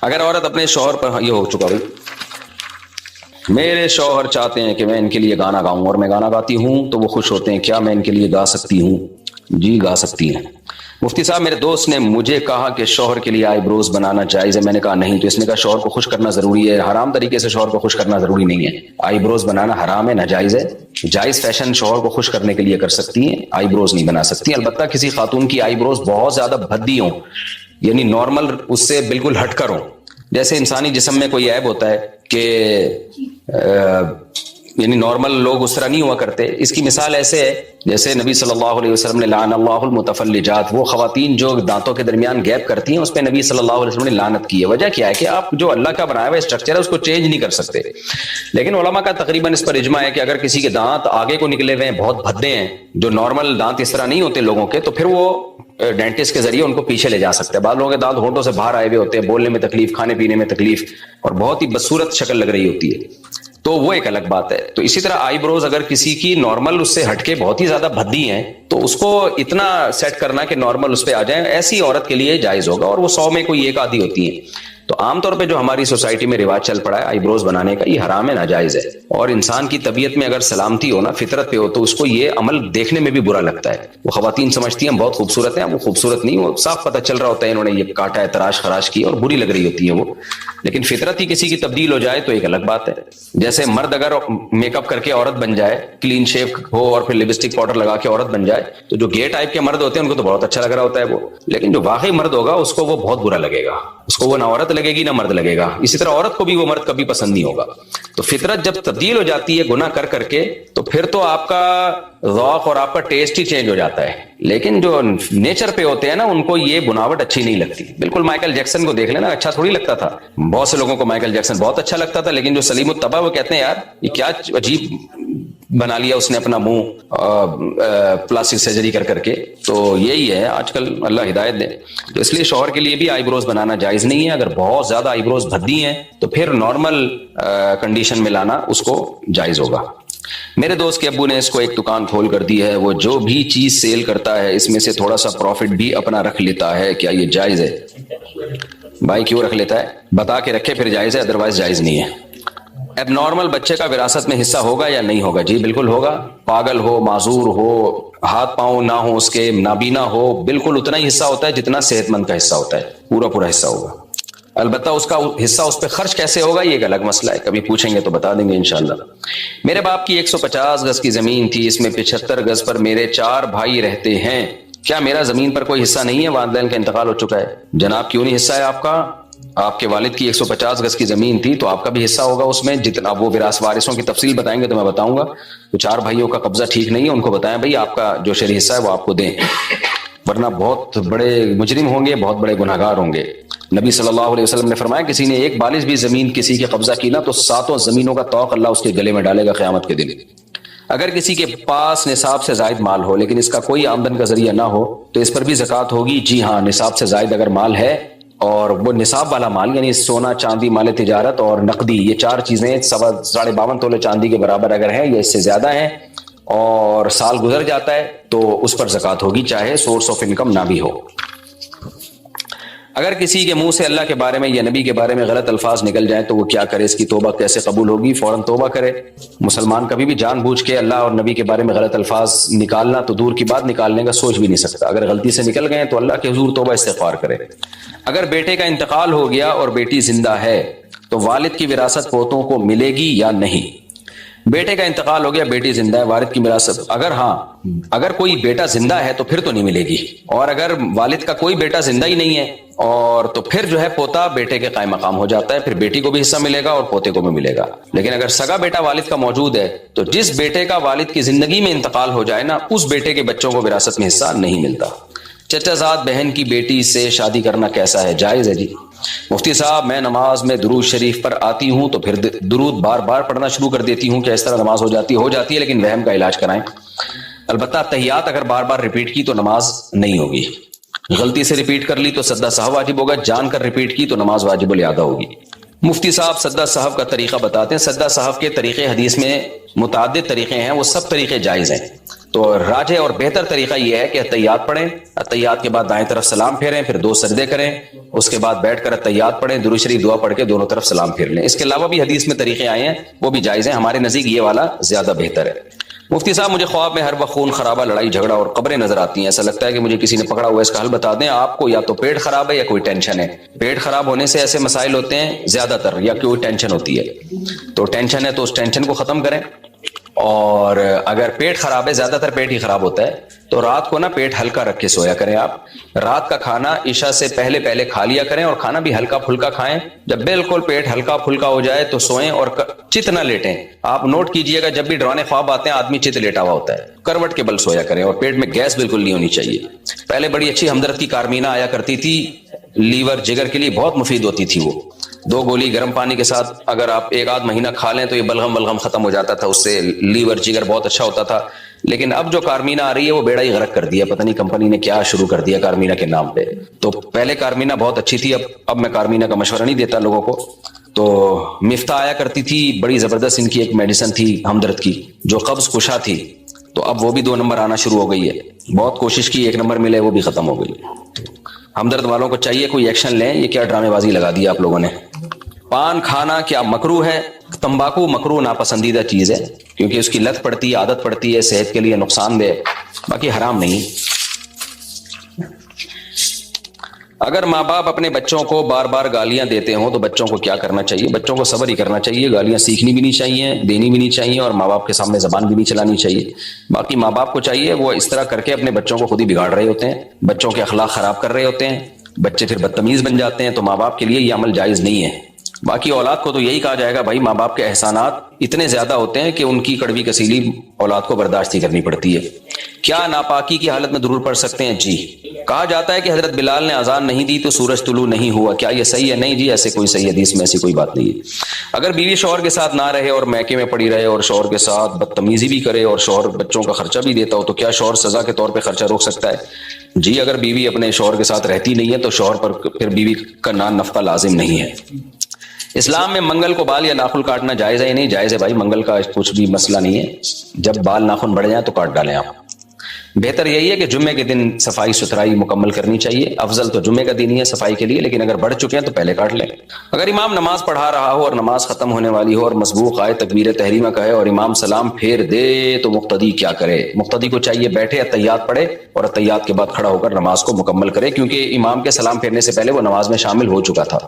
اگر عورت اپنے شوہر پر, یہ ہو چکا بھائی, میرے شوہر چاہتے ہیں کہ میں ان کے لیے گانا گاؤں اور میں گانا گاتی ہوں تو وہ خوش ہوتے ہیں, کیا میں ان کے لیے گا سکتی ہوں؟ جی گا سکتی ہیں. مفتی صاحب میرے دوست نے مجھے کہا کہ شوہر کے لیے آئی بروز بنانا جائز ہے. میں نے کہا نہیں. تو اس نے کہا شوہر کو خوش کرنا ضروری ہے. حرام طریقے سے شوہر کو خوش کرنا ضروری نہیں ہے. آئی بروز بنانا حرام ہے, ناجائز ہے. جائز فیشن شوہر کو خوش کرنے کے لیے کر سکتی ہیں, آئی بروز نہیں بنا سکتی. البتہ کسی خاتون کی آئی بروز بہت زیادہ بھدی ہوں, یعنی نارمل اس سے بالکل ہٹ کر ہوں. جیسے انسانی جسم میں کوئی عیب ہوتا ہے کہ یعنی نارمل لوگ اس طرح نہیں ہوا کرتے. اس کی مثال ایسے ہے جیسے نبی صلی اللہ علیہ وسلم نے لعن اللہ المتفلجات, وہ خواتین جو دانتوں کے درمیان گیپ کرتی ہیں اس پہ نبی صلی اللہ علیہ وسلم نے لعنت کی ہے. وجہ کیا ہے کہ آپ جو اللہ کا بنایا ہوا اسٹرکچر ہے اس کو چینج نہیں کر سکتے. لیکن علماء کا تقریباً اس پر اجماع ہے کہ اگر کسی کے دانت آگے کو نکلے ہوئے ہیں, بہت بھدے ہیں, جو نارمل دانت اس طرح نہیں ہوتے لوگوں کے, تو پھر وہ ڈینٹسٹ کے ذریعے ان کو پیچھے لے جا سکتے ہیں. بعض لوگوں کے دانت ہونٹوں سے باہر آئے ہوئے ہوتے ہیں, بولنے میں تکلیف, کھانے پینے میں تکلیف, اور بہت ہی بدصورت شکل لگ رہی ہوتی ہے, تو وہ ایک الگ بات ہے. تو اسی طرح آئی بروز اگر کسی کی نارمل اس سے ہٹ کے بہت ہی زیادہ بھدی ہیں تو اس کو اتنا سیٹ کرنا کہ نارمل اس پہ آ جائیں, ایسی عورت کے لیے جائز ہوگا. اور وہ 100 میں کوئی ایک آدھی ہوتی ہیں. تو عام طور پہ جو ہماری سوسائٹی میں رواج چل پڑا ہے آئی بروز بنانے کا, یہ حرام ہے, ناجائز ہے. اور انسان کی طبیعت میں اگر سلامتی ہو نا, فطرت پہ ہو, تو اس کو یہ عمل دیکھنے میں بھی برا لگتا ہے. وہ خواتین سمجھتی ہیں بہت خوبصورت ہیں, وہ خوبصورت نہیں, وہ صاف پتہ چل رہا ہوتا ہے انہوں نے یہ کاٹا ہے, تراش خراش کی, اور بری لگ رہی ہوتی ہے وہ. لیکن فطرت ہی کسی کی تبدیل ہو جائے تو ایک الگ بات ہے. جیسے مرد اگر میک اپ کر کے عورت بن جائے, کلین شیو ہو اور پھر لپسٹک پاؤڈر لگا کے عورت بن جائے, تو جو گے ٹائپ کے مرد ہوتے ہیں ان کو تو بہت اچھا لگ رہا ہوتا ہے وہ. لیکن جو واقعی مرد ہوگا اس کو وہ بہت برا لگے گا, اس کو وہ نہ عورت لگے گی نہ مرد لگے گا. اسی طرح عورت کو بھی وہ مرد کبھی پسند نہیں ہوگا. تو فطرت جب تبدیل ہو جاتی ہے گناہ کر کر کے, تو پھر تو آپ کا ذوق اور آپ کا ٹیسٹ ہی چینج ہو جاتا ہے. لیکن جو نیچر پہ ہوتے ہیں نا, ان کو یہ بناوٹ اچھی نہیں لگتی. بالکل مائیکل جیکسن کو دیکھ لینا, اچھا تھوڑی لگتا تھا. بہت سے لوگوں کو مائیکل جیکسن بہت اچھا لگتا تھا, لیکن جو سلیم الطبع وہ کہتے ہیں یار یہ کیا عجیب بنا لیا اس نے اپنا منہ پلاسٹک سرجری کر کے. تو یہی ہے آج کل, اللہ ہدایت دے. تو اس لیے شوہر کے لیے بھی آئی بروز بنانا جائز نہیں ہے. اگر بہت زیادہ آئی بروز بھدی ہیں تو پھر نارمل کنڈیشن میں لانا اس کو جائز ہوگا. میرے دوست کے ابو نے اس کو ایک دکان کھول کر دی ہے, وہ جو بھی چیز سیل کرتا ہے اس میں سے تھوڑا سا پروفٹ بھی اپنا رکھ لیتا ہے, کیا یہ جائز ہے؟ بھائی کیوں رکھ لیتا ہے؟ بتا کے رکھے پھر جائز ہے, ادروائز جائز نہیں ہے. اب نارمل بچے کا وراثت میں حصہ ہوگا یا نہیں ہوگا؟ جی بالکل ہوگا. پاگل ہو, معذور ہو, ہاتھ پاؤں نہ ہو, اس کے نابینا ہو, بالکل اتنا ہی حصہ ہوتا ہے جتنا صحت مند کا حصہ ہوتا ہے, پورا حصہ ہوگا. البتہ اس کا حصہ اس پہ خرچ کیسے ہوگا یہ ایک الگ مسئلہ ہے, کبھی پوچھیں گے تو بتا دیں گے انشاءاللہ. میرے باپ کی 150 گز کی زمین تھی, اس میں 75 گز پر میرے 4 بھائی رہتے ہیں, کیا میرا زمین پر کوئی حصہ نہیں ہے؟ والدین کا انتقال ہو چکا ہے. جناب کیوں نہیں حصہ ہے آپ کا؟ آپ کے والد کی 150 گز کی زمین تھی تو آپ کا بھی حصہ ہوگا اس میں. جتنا وہ وارثوں کی تفصیل بتائیں گے تو میں بتاؤں گا. تو 4 بھائیوں کا قبضہ ٹھیک نہیں ہے, ان کو بتائیں بھائی آپ کا جو شرعی حصہ ہے وہ آپ کو دیں, ورنہ بہت بڑے مجرم ہوں گے, بہت بڑے گناہگار ہوں گے. نبی صلی اللہ علیہ وسلم نے فرمایا کسی نے 1 بالش بھی زمین کسی کے قبضہ کی نا تو 7 زمینوں کا طوق اللہ اس کے گلے میں ڈالے گا قیامت کے دن. اگر کسی کے پاس نصاب سے زائد مال ہو لیکن اس کا کوئی آمدن کا ذریعہ نہ ہو تو اس پر بھی زکوٰۃ ہوگی؟ جی ہاں, نصاب سے زائد اگر مال ہے اور وہ نصاب والا مال یعنی سونا, چاندی, مال تجارت اور نقدی, یہ 4 چیزیں 52.5 تولے چاندی کے برابر اگر ہیں یا اس سے زیادہ ہیں اور سال گزر جاتا ہے تو اس پر زکوٰۃ ہوگی, چاہے سورس آف انکم نہ بھی ہو. اگر کسی کے منہ سے اللہ کے بارے میں یا نبی کے بارے میں غلط الفاظ نکل جائیں تو وہ کیا کرے؟ اس کی توبہ کیسے قبول ہوگی؟ فوراً توبہ کرے. مسلمان کبھی بھی جان بوجھ کے اللہ اور نبی کے بارے میں غلط الفاظ نکالنا تو دور کی بات, نکالنے کا سوچ بھی نہیں سکتا. اگر غلطی سے نکل گئے تو اللہ کے حضور توبہ استغفار کرے. اگر بیٹے کا انتقال ہو گیا اور بیٹی زندہ ہے تو والد کی وراثت پوتوں کو ملے گی یا نہیں؟ بیٹے کا انتقال ہو گیا, بیٹی زندہ ہے, والد کی میراث, اگر کوئی بیٹا زندہ ہے تو پھر تو نہیں ملے گی, اور اگر والد کا کوئی بیٹا زندہ ہی نہیں ہے اور تو پھر جو ہے پوتا بیٹے کے قائم مقام ہو جاتا ہے, پھر بیٹی کو بھی حصہ ملے گا اور پوتے کو بھی ملے گا. لیکن اگر سگا بیٹا والد کا موجود ہے تو جس بیٹے کا والد کی زندگی میں انتقال ہو جائے نا, اس بیٹے کے بچوں کو وراثت میں حصہ نہیں ملتا. چچا زاد بہن کی بیٹی سے شادی کرنا کیسا ہے؟ جائز ہے جی. مفتی صاحب میں نماز میں درود شریف پر آتی ہوں تو پھر درود بار بار پڑھنا شروع کر دیتی ہوں, کیا اس طرح نماز ہو جاتی ہے لیکن وہم کا علاج کرائیں. البتہ تحیات اگر بار بار ریپیٹ کی تو نماز نہیں ہوگی, غلطی سے ریپیٹ کر لی تو سجدہ سہو واجب ہوگا, جان کر ریپیٹ کی تو نماز واجب الادا ہوگی. مفتی صاحب سجدہ سہو کا طریقہ بتاتے ہیں. سجدہ سہو کے طریقے حدیث میں متعدد طریقے ہیں, وہ سب طریقے جائز ہیں. تو راجح اور بہتر طریقہ یہ ہے کہ اتحیات پڑھیں, اتحیات کے بعد دائیں طرف سلام پھیریں, پھر 2 سجدے کریں, اس کے بعد بیٹھ کر اتحیات پڑھیں, درود شریف دعا پڑھ کے دونوں طرف سلام پھیر لیں. اس کے علاوہ بھی حدیث میں طریقے آئے ہیں, وہ بھی جائز ہیں. ہمارے نزدیک یہ والا زیادہ بہتر ہے. مفتی صاحب مجھے خواب میں ہر وقت خون خرابہ, لڑائی جھگڑا اور قبریں نظر آتی ہیں, ایسا لگتا ہے کہ مجھے کسی نے پکڑا ہوا ہے, اس کا حل بتا دیں. آپ کو یا تو پیٹ خراب ہے یا کوئی ٹینشن ہے. پیٹ خراب ہونے سے ایسے مسائل ہوتے ہیں زیادہ تر, یا کوئی ٹینشن ہوتی ہے. تو ٹینشن ہے تو اس ٹینشن کو ختم کریں, اور اگر پیٹ خراب ہے, زیادہ تر پیٹ ہی خراب ہوتا ہے, تو رات کو نا پیٹ ہلکا رکھ کے سویا کریں. آپ رات کا کھانا عشاء سے پہلے کھا لیا کریں, اور کھانا بھی ہلکا پھلکا کھائیں. جب بالکل پیٹ ہلکا پھلکا ہو جائے تو سوئیں, اور چت نہ لیٹیں. آپ نوٹ کیجئے گا جب بھی ڈرانے خواب آتے ہیں آدمی چت لیٹا ہوا ہوتا ہے, کروٹ کے بل سویا کریں, اور پیٹ میں گیس بالکل نہیں ہونی چاہیے. پہلے بڑی اچھی ہمدرد کی کارمینہ آیا کرتی تھی, لیور جگر کے لیے بہت مفید ہوتی تھی. وہ 2 گولی گرم پانی کے ساتھ اگر آپ 1 مہینہ کھا لیں تو یہ بلغم ختم ہو جاتا تھا, اس سے لیور جگر بہت اچھا ہوتا تھا. لیکن اب جو کارمینہ آ رہی ہے وہ بیڑا ہی غرق کر دیا, پتہ نہیں کمپنی نے کیا شروع کر دیا کارمینہ کے نام پہ. تو پہلے کارمینہ بہت اچھی تھی, اب میں کارمینہ کا مشورہ نہیں دیتا لوگوں کو. تو مفتاح آیا کرتی تھی, بڑی زبردست ان کی ایک میڈیسن تھی ہمدرد کی جو قبض کشا تھی, تو اب وہ بھی 2 نمبر آنا شروع ہو گئی ہے. بہت کوشش کی 1 نمبر ملے, وہ بھی ختم ہو گئی. ہمدرد والوں کو چاہیے کوئی ایکشن لیں, یہ کیا ڈرامے بازی لگا دی آپ لوگوں نے. پان کھانا کیا مکروہ ہے؟ تمباکو مکروہ ناپسندیدہ چیز ہے, کیونکہ اس کی لت پڑتی ہے, عادت پڑتی ہے, صحت کے لیے نقصان دہ, باقی حرام نہیں. اگر ماں باپ اپنے بچوں کو بار بار گالیاں دیتے ہوں تو بچوں کو کیا کرنا چاہیے؟ بچوں کو صبر ہی کرنا چاہیے, گالیاں سیکھنی بھی نہیں چاہیے, دینی بھی نہیں چاہیے, اور ماں باپ کے سامنے زبان بھی نہیں چلانی چاہیے. باقی ماں باپ کو چاہیے, وہ اس طرح کر کے اپنے بچوں کو خود ہی بگاڑ رہے ہوتے ہیں, بچوں کے اخلاق خراب کر رہے ہوتے ہیں, بچے پھر بدتمیز بن جاتے ہیں, تو ماں باپ کے لیے یہ عمل جائز نہیں ہے. باقی اولاد کو تو یہی کہا جائے گا, بھائی ماں باپ کے احسانات اتنے زیادہ ہوتے ہیں کہ ان کی کڑوی کسیلی اولاد کو برداشت ہی کرنی پڑتی ہے. کیا ناپاکی کی حالت میں درود پڑھ سکتے ہیں؟ جی. کہا جاتا ہے کہ حضرت بلال نے اذان نہیں دی تو سورج طلوع نہیں ہوا, کیا یہ صحیح ہے؟ نہیں جی, ایسے کوئی صحیح حدیث میں ایسی کوئی بات نہیں ہے. اگر بیوی شوہر کے ساتھ نہ رہے اور میکے میں پڑی رہے اور شوہر کے ساتھ بدتمیزی بھی کرے اور شوہر بچوں کا خرچہ بھی دیتا ہو, تو کیا شوہر سزا کے طور پہ خرچہ روک سکتا ہے؟ جی, اگر بیوی اپنے شوہر کے ساتھ رہتی نہیں ہے تو شوہر پر پھر بیوی کا نان نفقہ لازم نہیں ہے. اسلام میں منگل کو بال یا ناخن کاٹنا جائز ہے یا نہیں؟ جائز ہے بھائی, منگل کا کچھ بھی مسئلہ نہیں ہے. جب بال ناخن بڑھ جائیں تو کاٹ ڈالیں آپ. بہتر یہی ہے کہ جمعے کے دن صفائی ستھرائی مکمل کرنی چاہیے. افضل تو جمعے کا دن ہی ہے صفائی کے لیے, لیکن اگر بڑھ چکے ہیں تو پہلے کاٹ لیں. اگر امام نماز پڑھا رہا ہو اور نماز ختم ہونے والی ہو اور مسبوق آئے تکبیر تحریمہ کہے اور امام سلام پھیر دے تو مقتدی کیا کرے؟ مقتدی کو چاہیے بیٹھے, اتحیات پڑھے اور اتحیات کے بعد کھڑا ہو کر نماز کو مکمل کرے, کیونکہ امام کے سلام پھیرنے سے پہلے وہ نماز میں شامل ہو چکا تھا.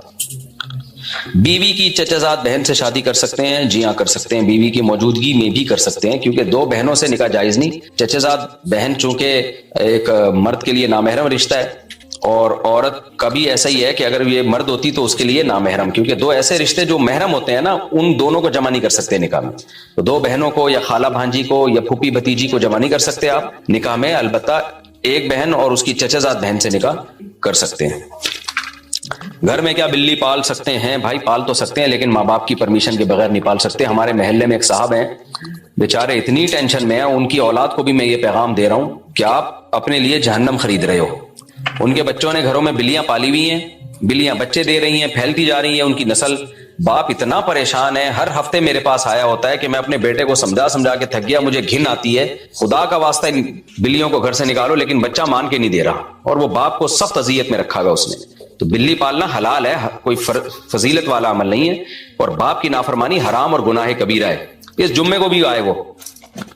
بیوی کی چچا زاد بہن سے شادی کر سکتے ہیں؟ جی ہاں کر سکتے ہیں, بیوی کی موجودگی میں بھی کر سکتے ہیں, کیونکہ 2 بہنوں سے نکاح جائز نہیں. چچا زاد بہن چونکہ ایک مرد کے لیے نامحرم رشتہ ہے, اور عورت کا بھی ایسا ہی ہے کہ اگر یہ مرد ہوتی تو اس کے لیے نامحرم, کیونکہ 2 ایسے رشتے جو محرم ہوتے ہیں نا, ان دونوں کو جمع نہیں کر سکتے نکاح میں. تو 2 بہنوں کو یا خالہ بھانجی کو یا پھوپھی بھتیجی کو جمع نہیں کر سکتے آپ نکاح میں, البتہ ایک بہن اور اس کی چچا زاد بہن سے نکاح کر سکتے ہیں. گھر میں کیا بلی پال سکتے ہیں؟ بھائی پال تو سکتے ہیں, لیکن ماں باپ کی پرمیشن کے بغیر نہیں پال سکتے. ہمارے محلے میں ایک صاحب ہیں, بیچارے اتنی ٹینشن میں ہیں, ان کی اولاد کو بھی میں یہ پیغام دے رہا ہوں کہ آپ اپنے لیے جہنم خرید رہے ہو. ان کے بچوں نے گھروں میں بلیاں پالی ہوئی ہیں, بلیاں بچے دے رہی ہیں, پھیلتی جا رہی ہیں ان کی نسل. باپ اتنا پریشان ہے, ہر ہفتے میرے پاس آیا ہوتا ہے کہ میں اپنے بیٹے کو سمجھا کے تھک گیا, مجھے گھن آتی ہے, خدا کا واسطہ ان بلیوں کو گھر سے نکالو, لیکن بچہ مان کے نہیں دے رہا, اور وہ باپ کو سخت اذیت میں رکھا گیا اس نے. تو بلی پالنا حلال ہے, کوئی فضیلت والا عمل نہیں ہے, اور باپ کی نافرمانی حرام اور گناہ کبیرہ ہے. اس جمعے کو بھی آئے وہ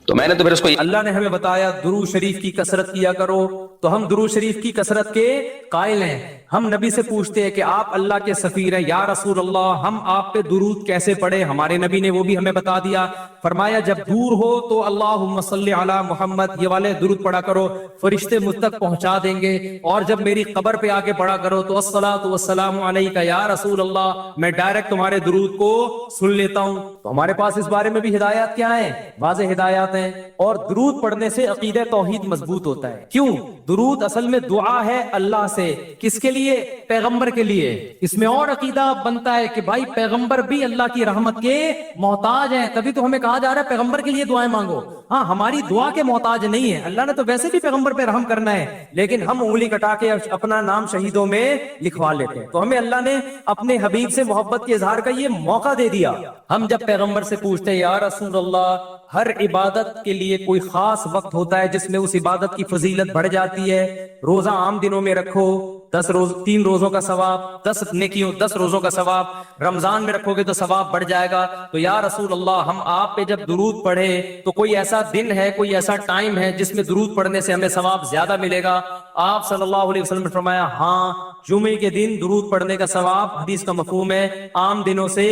تو میں نے تو پھر اس کو اللہ نے ہمیں بتایا درود شریف کی کثرت کیا کرو، تو ہم درود شریف کی کثرت کے قائل ہیں۔ ہم نبی سے پوچھتے ہیں کہ آپ اللہ کے سفیر ہیں، یا رسول اللہ ہم آپ پہ درود کیسے پڑھیں؟ ہمارے نبی نے وہ بھی ہمیں بتا دیا، فرمایا جب دور ہو تو اللہم صلی علی محمد یہ والے درود پڑھا کرو، فرشتے مجھ تک پہنچا دیں گے، اور جب میری قبر پہ آ کے پڑھا کرو تو الصلاۃ والسلام علیک یا رسول اللہ، میں ڈائریکٹ تمہارے درود کو سن لیتا ہوں۔ تو ہمارے پاس اس بارے میں بھی ہدایات کیا ہیں؟ واضح ہدایات ہیں۔ اور درود پڑھنے سے عقیدہ توحید مضبوط ہوتا ہے۔ کیوں؟ درود اصل میں دعا ہے اللہ سے، کس کے لیے؟ پیغمبر کے لیے۔ اس میں اور عقیدہ بنتا ہے کہ بھائی پیغمبر بھی اللہ کی رحمت کے محتاج ہیں، تبھی تو ہمیں کہا جا رہا ہے پیغمبر کے لیے دعائیں مانگو۔ ہاں ہماری دعا کے محتاج نہیں ہے، اللہ نے تو ویسے بھی پیغمبر پہ رحم کرنا ہے، لیکن ہم انگلی کٹا کے اپنا نام شہیدوں میں لکھوا لیتے ہیں۔ تو ہمیں اللہ نے اپنے حبیب سے محبت کے اظہار کا یہ موقع دے دیا۔ ہم جب پیغمبر سے پوچھتے ہیں یا رسول اللہ، ہر عبادت کے لیے کوئی خاص وقت ہوتا ہے جس میں اس عبادت کی فضیلت بڑھ جاتی ہے۔ روزہ عام دنوں میں رکھو 3 روزوں کا ثواب، 10 نیکیوں 10 روزوں کا ثواب، رمضان میں رکھو گے تو ثواب بڑھ جائے گا۔ تو یا رسول اللہ ہم آپ پہ جب درود پڑھے تو کوئی ایسا دن ہے، کوئی ایسا ٹائم ہے جس میں درود پڑھنے سے ہمیں ثواب زیادہ ملے گا؟ آپ صلی اللہ علیہ وسلم نے فرمایا ہاں، جمعے کے دن درود پڑھنے کا ثواب حدیث کا مفہوم ہے عام دنوں سے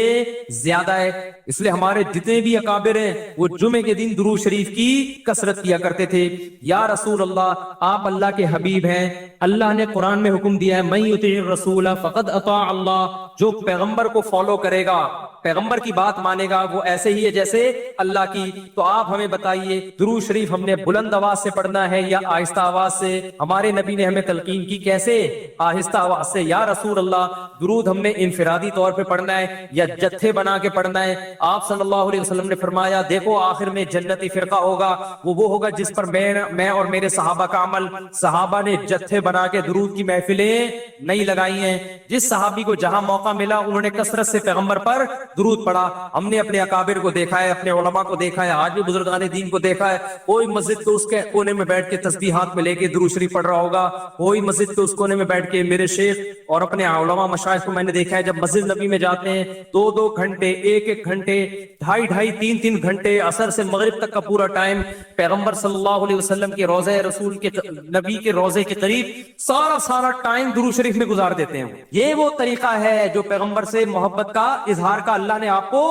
زیادہ ہے۔ اس لیے ہمارے جتنے بھی اکابر ہیں وہ جمعے کے دن درود شریف کی کثرت کیا کرتے تھے۔ یا رسول اللہ آپ اللہ کے حبیب ہیں، اللہ نے قرآن میں حکم دیا ہے من یطیع الرسول فقد اطاع اللہ، جو پیغمبر کو فالو کرے گا، پیغمبر کی بات مانے گا، وہ ایسے ہی ہے جیسے اللہ کی۔ تو آپ ہمیں بتائیے درود شریف ہم نے بلند آواز سے پڑھنا ہے یا آہستہ آواز سے؟ ہمارے نبی نے ہمیں تلقین کی کیسے؟ آہستہ آواز سے۔ یا رسول اللہ درود ہم نے انفرادی طور پہ پڑھنا ہے یا جتھے بنا کے پڑھنا ہے؟ آپ صلی اللہ علیہ وسلم نے فرمایا دیکھو آخر میں جنتی فرقہ ہوگا، وہ ہوگا جس پر میں اور میرے صحابہ کا عمل۔ صحابہ نے جتھے بنا کے درود کی محفلیں نہیں لگائی ہیں، جس صحابی کو جہاں موقع ملا انہوں نے کثرت سے پیغمبر پر درود پڑھا۔ ہم نے اپنے اکابر کو دیکھا ہے، اپنے علماء کو دیکھا ہے، آج بھی بزرگان دین کو دیکھا ہے، کوئی مسجد کے اس کے کونے میں بیٹھ کے تسبیحات میں لے کے درود شریف پڑھ رہا ہوگا، کوئی مسجد کے اس کونے میں بیٹھ کے میرے شیخ اور اپنے علماء مشائخ کو میں نے دیکھا ہے جب مسجد نبی میں جاتے ہیں 2 گھنٹے 1 گھنٹے 2.5 3 گھنٹے عصر سے مغرب تک کا پورا ٹائم پیغمبر صلی اللہ علیہ وسلم کے روضہ رسول کے نبی کے روضے کے قریب سارا ٹائم درود شریف میں گزار دیتے ہیں۔ یہ وہ طریقہ ہے جو پیغمبر سے محبت کا اظہار کا اللہ نے آپ کو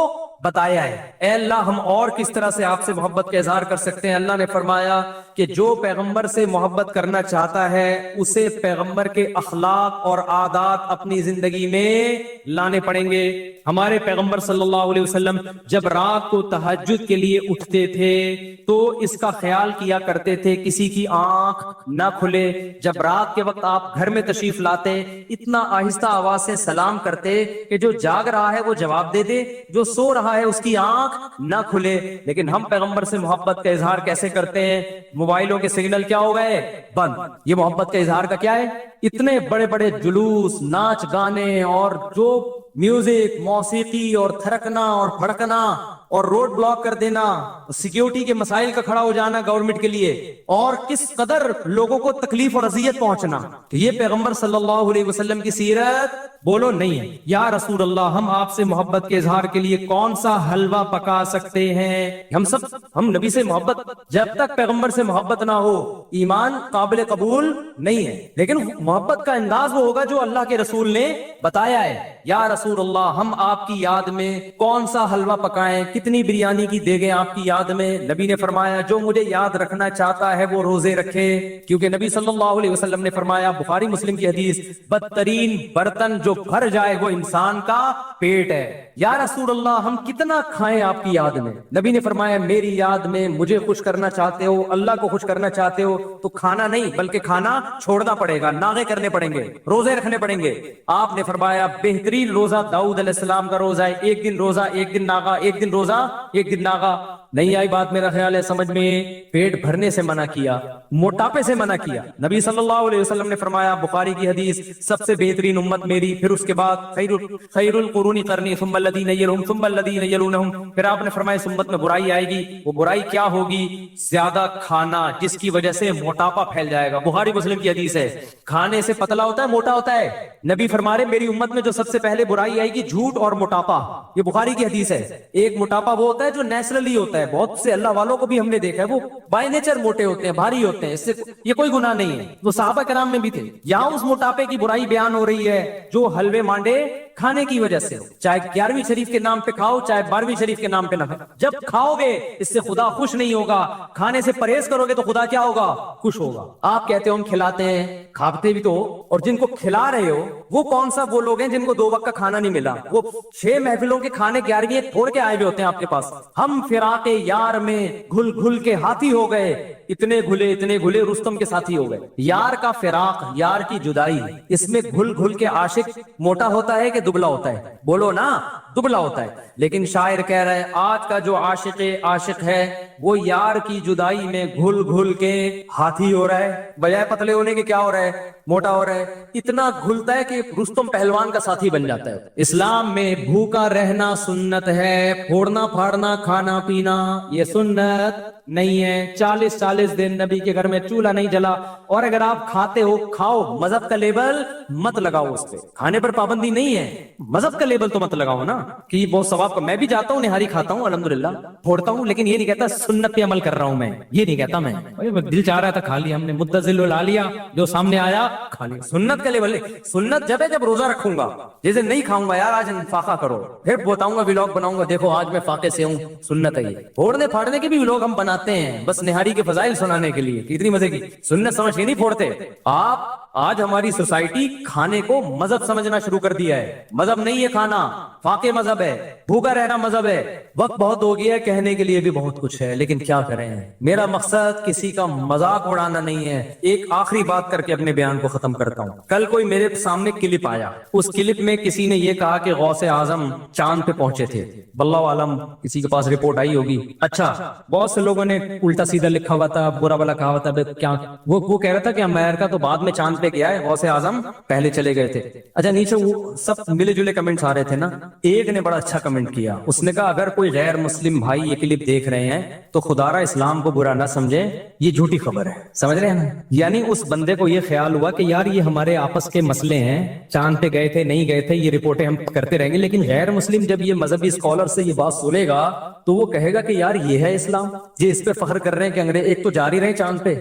بتایا ہے۔ اے اللہ ہم اور کس طرح سے آپ سے محبت کا اظہار کر سکتے ہیں؟ اللہ نے فرمایا کہ جو پیغمبر سے محبت کرنا چاہتا ہے اسے پیغمبر کے اخلاق اور عادات اپنی زندگی میں لانے پڑیں گے۔ ہمارے پیغمبر صلی اللہ علیہ وسلم جب رات کو تہجد کے لیے اٹھتے تھے تو اس کا خیال کیا کرتے تھے کسی کی آنکھ نہ کھلے۔ جب رات کے وقت آپ گھر میں تشریف لاتے اتنا آہستہ آواز سے سلام کرتے کہ جو جاگ رہا ہے وہ جواب دے دے، جو سو رہا ہے اس کی آنکھ نہ کھلے۔ لیکن ہم پیغمبر سے محبت کا اظہار کیسے کرتے ہیں؟ موبائلوں کے سگنل کیا ہو گئے؟ بند۔ یہ محبت کا اظہار کا کیا ہے؟ اتنے بڑے بڑے جلوس، ناچ گانے اور جو میوزک، موسیقی اور تھرکنا اور پھڑکنا اور روڈ بلاک کر دینا، سیکیورٹی کے مسائل کا کھڑا ہو جانا گورنمنٹ کے لیے، اور کس قدر لوگوں کو تکلیف اور اذیت پہنچنا، تو یہ پیغمبر صلی اللہ علیہ وسلم کی سیرت بولو نہیں ہے۔ یا رسول اللہ ہم آپ سے محبت کے اظہار کے لیے کون سا حلوہ پکا سکتے ہیں؟ ہم نبی سے محبت، جب تک پیغمبر سے محبت نہ ہو ایمان قابل قبول نہیں ہے۔ لیکن محبت کا انداز وہ ہوگا جو اللہ کے رسول نے بتایا ہے۔ یا رسول اللہ ہم آپ کی یاد میں کون سا حلوہ پکائیں، کتنی بریانی کی دیگیں آپ کی یاد میں؟ نبی نے فرمایا جو مجھے یاد رکھنا چاہتا ہے وہ روزے رکھے، کیونکہ نبی صلی اللہ علیہ وسلم نے فرمایا، بخاری مسلم کی حدیث، بدترین برتن جو بھر جائے وہ انسان کا پیٹ ہے۔ یا رسول اللہ ہم کتنا کھائیں آپ کی یاد میں؟ نبی نے فرمایا میری یاد میں مجھے خوش کرنا چاہتے ہو، اللہ کو خوش کرنا چاہتے ہو تو کھانا نہیں بلکہ کھانا چھوڑنا پڑے گا، ناغے کرنے پڑیں گے، روزے رکھنے پڑیں گے۔ آپ نے فرمایا بہترین روزہ داؤد علیہ السلام کا روزہ ہے، 1 دن روزہ 1 دن ناغا، 1 دن روزہ 1 دن ناغا۔ نہیں آئی بات میرا خیال ہے سمجھ میں؟ پیٹ بھرنے سے منع کیا، موٹاپے سے منع کیا۔ نبی صلی اللہ علیہ وسلم نے فرمایا بخاری کی حدیث، سب سے بہترین امت میری، پھر اس کے بعد خیر القرون قرنی ثم الذین یلونہم ثم الذین یلونہم، پھر آپ نے فرمایا اس امت میں برائی آئے گی۔ وہ برائی کیا ہوگی؟ زیادہ کھانا، جس کی وجہ سے موٹاپا پھیل جائے گا۔ بخاری مسلم کی حدیث ہے، کھانے سے پتلا ہوتا ہے موٹا ہوتا ہے۔ نبی فرما رہے میری امت میں جو سب سے پہلے برائی آئے گی جھوٹ اور موٹاپا، یہ بخاری کی حدیث ہے۔ ایک موٹاپا وہ ہوتا ہے جو نیچرلی ہوتا ہے، ہے, بہت سے اللہ والوں کو بھی ہم نے دیکھا ہے وہ بائی نیچر موٹے ہوتے ہیں, بھاری ہوتے ہیں, اس سے یہ کوئی گناہ نہیں ہے, وہ صحابہ کرام میں بھی تھے. یہاں اس موٹاپے کی برائی بیان ہو رہی ہے جو حلوے مانڈے کھانے کی وجہ سے ہو, چاہے 11ویں شریف کے نام پہ کھاؤ چاہے 12ویں شریف کے نام پہ نہ کھاؤ, جب کھاؤ گے اس سے خدا خوش نہیں ہوگا, کھانے سے پرہیز کرو گے تو خدا کیا ہوگا, خوش ہوگا. آپ کہتے ہو ہم کھلاتے ہیں, کھاتے بھی تو, اور جن کو کھلا رہے ہو وہ کون سا وہ لوگ ہیں جن کو 2 وقت کا کھانا نہیں ملا, وہ 6 محفلوں کے کھانے 11ویں چھوڑ کے آئے ہوئے ہوتے ہیں آپ کے پاس. ہم فراق یار میں گھل گھل کے ہاتھی ہو گئے, اتنے گھلے رستم کے ساتھی ہو گئے. یار کا فراق, یار کی جدائی, اس میں گھل گھل کے عاشق موٹا ہوتا ہے کہ دبلا ہوتا ہے, بولو نا, دبلا ہوتا ہے. لیکن شاعر کہہ رہا ہے آج کا جو عاشق ہے وہ یار کی جدائی میں گھل گھل کے ہاتھی ہو رہا ہے, بجائے پتلے ہونے کے کیا ہو رہا ہے, موٹا ہو رہا ہے. اتنا گھلتا ہے کہ رستم پہلوان کا ساتھی بن جاتا ہے. اسلام میں بھوکا رہنا سنت ہے, پھوڑنا پھاڑنا کھانا پینا یہ سنت نہیں ہے. 40 دن نبی کے گھر میں چولہا نہیں جلا, اور اگر آپ کھاتے ہو کھاؤ, مذہب کا لیبل مت لگاؤ اس پہ. کھانے پر پابندی نہیں ہے, مذہب کا لیبل تو مت لگاؤ نا کہ یہ بہت ثواب کا. میں بھی جاتا ہوں نہاری کھاتا ہوں الحمدللہ, پھوڑتا ہوں, لیکن یہ نہیں کہتا سنت پہ عمل کر رہا ہوں میں, یہ نہیں کہتا میں. دل چاہ رہا تھا کھا لیا ہم نے, متزل لا لیا, جو سامنے آیا کھا لیا. سنت کا لیبل, سنت جب ہے جب روزہ رکھوں گا, جیسے نہیں کھاؤں گا یار آج فاقہ کرو, پھر بتاؤں گا ولاگ بناؤں گا دیکھو آج میں فاقے سے ہوں, سنت ہے یہ. پھوڑنے پھاڑنے کے بھی ولاگ ہم بناتے ہیں بس نہاری کے فضائل سنانے کے لیے, کتنی مزے کی سنت سمجھ کے نہیں پھوڑتے آپ. آج ہماری سوسائٹی کھانے کو مذہب سمجھنا شروع کر دیا ہے. مذہب نہیں ہے کھانا, فاقے مذہب ہے, بھوکا رہنا مذہب ہے. وقت بہت ہو گیا ہے, کہنے کے لیے بھی بہت کچھ ہے, لیکن کیا کریں. میرا مقصد کسی کا مذاق اڑانا نہیں ہے. ایک آخری بات کر کے اپنے بیان کو ختم کرتا ہوں. کل کوئی میرے سامنے کلپ آیا, اس کلپ میں کسی نے یہ کہا کہ غوث اعظم چاند پہ پہنچے تھے. واللہ عالم کسی کے پاس رپورٹ آئی ہوگی. اچھا, بہت سے لوگوں نے الٹا سیدھا لکھا ہوا تھا, برا بلا کہا ہوا تھا. کیا وہ کہہ رہا تھا کہ امریکہ تو بعد میں چاند پہ گیا ہے, غوث اعظم پہلے چلے گئے تھے. اچھا, نیچے وہ سب ملے جلے کمنٹس آ رہے تھے نا. ایک نے بڑا اچھا کمنٹ کیا, اس نے کہا اگر کوئی غیر مسلم بھائی یہ کلپ دیکھ رہے ہیں تو خدارا اسلام کو برا نہ سمجھے, یہ جھوٹی خبر ہے. سمجھ رہے ہیں نا, یعنی اس بندے کو یہ خیال ہوا کہ یار یہ ہمارے آپس کے مسئلے ہیں, چاند پہ گئے تھے نہیں گئے تھے یہ رپورٹیں ہم کرتے رہیں گے, لیکن غیر مسلم جب یہ مذہبی اسکالر سے یہ بات سنے گا تو وہ کہے گا کہ یار یہ ہے اسلام. یہ اس پہ فخر کر رہے ہیں کہ انگریز ایک تو جا ہی رہے چاند پہ,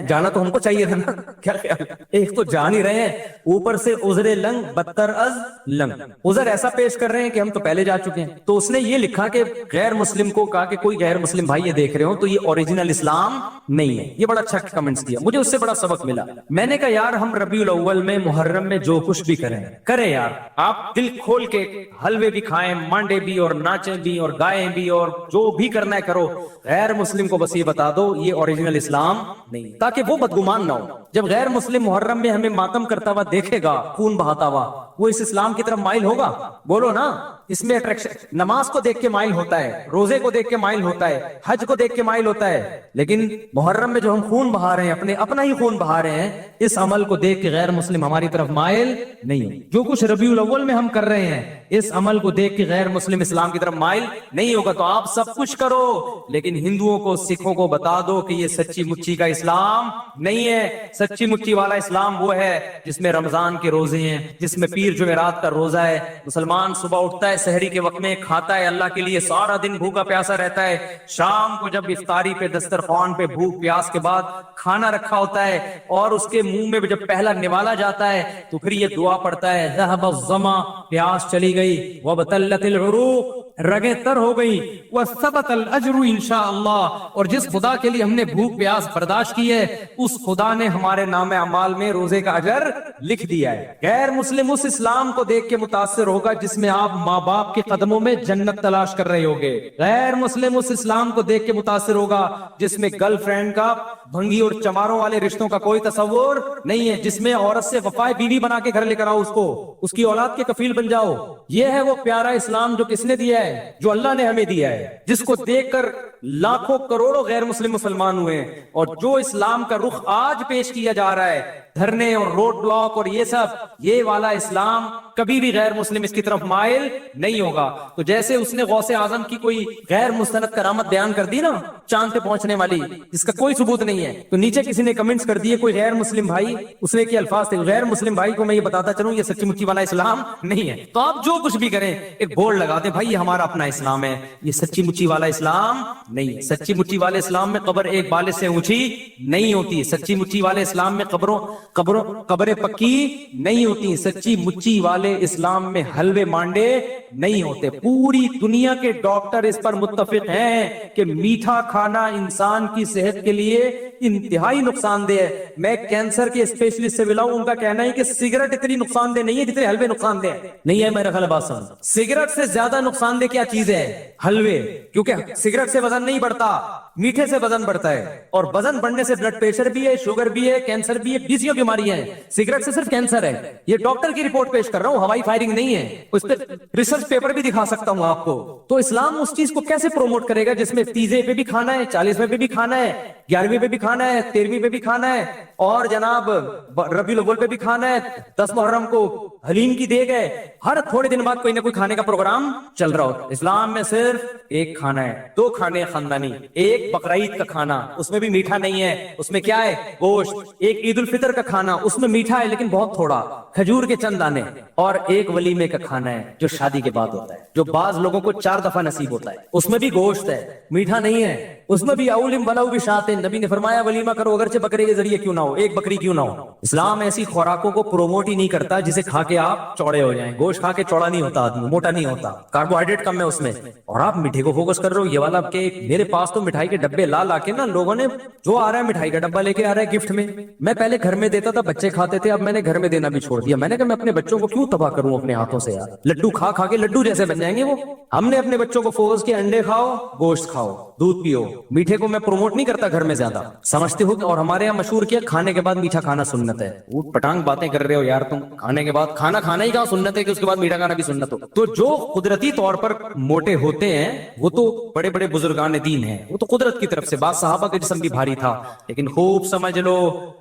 جانا تو ہم کو چاہیے تھا نا, کیا خیال, ایک تو جان ہی رہے ہیں, اوپر سے عذر لنگ بدتر از لنگ, عذر ایسا پیش کر رہے ہیں کہ ہم تو پہلے جا چکے ہیں. تو اس نے یہ لکھا کہ غیر مسلم کو کہا کہ کوئی غیر مسلم بھائی یہ دیکھ رہے ہو تو یہ اوریجنل اسلام نہیں ہے. یہ بڑا اچھا کمنٹس دیا, مجھے اس سے بڑا سبق ملا. میں نے کہا یار ہم ربیع الاول میں محرم میں جو کچھ بھی کریں یار, آپ دل کھول کے حلوے بھی کھائیں, مانڈے بھی, اور ناچیں بھی, اور گائیں بھی, اور جو بھی کرنا ہے کرو. غیر مسلم کو بس یہ بتا دو یہ اوریجنل اسلام نہیں, تاکہ وہ بدگمان نہ ہو. جب غیر مسلم محرم میں ہمیں ماتم کرتا ہوا دیکھے گا, خون بہاتا ہوا, وہ اس اسلام کی طرف مائل ہوگا, بولو نا. اس میں اٹریکشن, نماز کو دیکھ کے مائل ہوتا ہے, روزے کو دیکھ کے مائل ہوتا ہے, حج کو دیکھ کے مائل ہوتا ہے, لیکن محرم میں جو ہم خون بہا رہے ہیں, اپنا ہی خون بہا رہے ہیں, اس عمل کو دیکھ کے غیر مسلم ہماری طرف مائل نہیں. جو کچھ ربیع الاول میں ہم کر رہے ہیں اس عمل کو دیکھ کے غیر مسلم اسلام کی طرف مائل نہیں ہوگا. تو آپ سب کچھ کرو, لیکن ہندوؤں کو سکھوں کو بتا دو کہ یہ سچی مچی کا اسلام نہیں ہے. سچی مچی والا اسلام وہ ہے جس میں رمضان کے روزے ہیں, جس میں پیر جمعرات کا روزہ ہے, مسلمان صبح اٹھتا ہے سحری کے وقت میں, کھاتا ہے اللہ کے لیے, سارا دن بھوکا پیاسا رہتا ہے, شام کو جب افطاری پہ دسترخوان پہ بھوک پیاس کے بعد کھانا رکھا ہوتا ہے اور اس کے منہ میں جب پہلا نوالا جاتا ہے تو پھر یہ دعا پڑھتا ہے ذهب الظما, پیاس چلی گئی, وابتلت العروق, رگیں تر ہو گئی, وثبت الاجر انشاءاللہ, اور جس خدا کے لیے ہم نے بھوک پیاس برداشت کی ہے اس خدا نے ہمارے نام اعمال میں روزے کا اجر لکھ دیا ہے. غیر مسلم اس اسلام کو دیکھ کے متاثر ہوگا جس میں آپ ماں باپ کے قدموں میں جنت تلاش کر رہے ہوگے. غیر مسلم اس اسلام کو دیکھ کے متاثر ہوگا جس میں گرل فرینڈ کا, بھنگی اور چماروں والے رشتوں کا کوئی تصور نہیں ہے, جس میں عورت سے وفائے بیوی بنا کے گھر لے کر آؤ, اس کو اس کی اولاد کے کفیل بن جاؤ. یہ ہے وہ پیارا اسلام جو کس نے دیا ہے, جو اللہ نے ہمیں دیا ہے, جس کو دیکھ کر لاکھوں کروڑوں غیر مسلم مسلمان ہوئے ہیں. اور جو اسلام کا رخ آج پیش کیا جا رہا ہے, دھرنے اور روڈ بلاک اور یہ سب, یہ والا اسلام کبھی بھی غیر مسلم اس کی طرف مائل نہیں ہوگا. تو جیسے اس نے غوث اعظم کی کوئی غیر مستند کرامت بیان کر دی نا چاند پہ پہنچنے والی, جس کا کوئی ثبوت نہیں ہے, تو نیچے کسی نے کمنٹس کر دیے کوئی غیر مسلم بھائی, اس نے کیا الفاظ تھے, غیر مسلم بھائی کو میں یہ بتاتا چلوں یہ سچی مچی والا اسلام نہیں ہے. تو آپ جو کچھ بھی کریں ایک بورڈ لگا دیں, بھائی یہ ہمارا اپنا اسلام ہے, یہ سچی مچی والا اسلام نہیں. سچی مچی والے اسلام میں قبر ایک بالے سے اونچی نہیں ہوتی. سچی مچی والے اسلام میں قبریں پکی نہیں ہوتی. سچی مچی والے اسلام میں حلوے مانڈے نہیں ہوتے. پوری دنیا کے ڈاکٹر اس پر متفق ہیں کہ میٹھا کھانا انسان کی صحت کے لیے انتہائی نقصان دہ ہے. میں کینسر کے اسپیشلسٹ سے ملا ہوں, ان کا کہنا ہے کہ سگریٹ اتنی نقصان دہ نہیں ہے جتنے حلوے نقصان دہ نہیں ہے. میرا خیال بات سمجھ, سگریٹ سے زیادہ نقصان دہ کیا چیز ہے؟ حلوے. کیونکہ سگریٹ سے وزن نہیں بڑھتا, میٹھے سے وزن بڑھتا ہے, اور وزن بڑھنے سے بلڈ پریشر بھی ہے, شوگر بھی ہے, کینسر بھی ہے, 20 بیماریاں ہیں. سگریٹ سے صرف کینسر ہے. یہ ڈاکٹر کی رپورٹ پیش کر رہا ہوں, ہوائی فائرنگ نہیں ہے. اس پہ ریسرچ پیپر بھی دکھا سکتا ہوں آپ کو. تو اسلام اس چیز کو کیسے پروموٹ کرے گا جس میں 30 پہ بھی کھانا ہے, 40 پہ بھی کھانا ہے, 11ویں پہ بھی کھانا ہے, 13ویں پہ بھی کھانا ہے, اور جناب ربیع الاول پہ بھی کھانا ہے, 10 محرم کو حلیم کی دیگ ہے, ہر تھوڑے دن بعد کوئی نہ کوئی کھانے کا پروگرام چل رہا ہو. اسلام میں صرف ایک کھانا ہے, 2 کھانے خاندانی. ایک بقرعید کا کھانا, اس میں بھی میٹھا نہیں ہے, اس میں کیا ہے؟ گوشت. ایک عید الفطر کا کھانا, اس میں میٹھا ہے لیکن بہت تھوڑا, کھجور کے چند دانے. اور ایک ولیمے کا کھانا ہے جو شادی کے بعد ہوتا ہے, جو بعض لوگوں کو 4 دفعہ نصیب ہوتا ہے. اس میں بھی گوشت ہے, میٹھا نہیں ہے. اس میں بھی اولم ولو بشاتن, نبی نے فرمایا ولیمہ کرو اگرچہ بکرے کے ذریعے کیوں نہ ہو, ایک بکری کیوں نہ ہو. اسلام ایسی خوراکوں کو پروموٹ ہی نہیں کرتا جسے کھا کے آپ چوڑے ہو جائیں. گوشت کھا کے چوڑا نہیں ہوتا آدمی, موٹا نہیں ہوتا, کاربوہائیڈریٹ کم ہے اس میں. اور آپ میٹھے کو فوکس کر رہے ہو, یہ والا کہ میرے پاس تو مٹھائی کے ڈبے لا کے نا لوگوں نے, جو آ رہا ہے مٹھائی کا ڈبہ لے کے آ رہا ہے گفٹ میں. میں پہلے گھر میں دیتا تھا, بچے کھاتے تھے, اب میں نے گھر میں دینا بھی چھوڑ دیا. میں نے کہا میں اپنے بچوں کو کیوں تباہ کروں اپنے ہاتھوں سے یار. لڈو کھا کے لڈو جیسے بن جائیں گے وہ. ہم نے اپنے بچوں کو فوکس کیا, انڈے کھاؤ, گوشت کھاؤ, دودھ پیو. میٹھے کو میں پروموٹ نہیں کرتا گھر میں زیادہ, سمجھتے ہو. اور ہمارے یہاں مشہور کیا, کھانے کے بعد میٹھا کھانا سنت ہے. اوٹ پٹانگ باتیں کر رہے ہو یار تم. کھانے کے بعد کھانا ہی کہاں سنت ہے کہ اس کے بعد میٹھا کھانا بھی سنت ہو. تو جو قدرتی طور پر موٹے ہوتے ہیں وہ تو بڑے بڑے بزرگان دین ہیں, وہ تو قدرت کی طرف سے. بعض صحابہ کا جسم بھی بھاری تھا, لیکن خوب سمجھ لو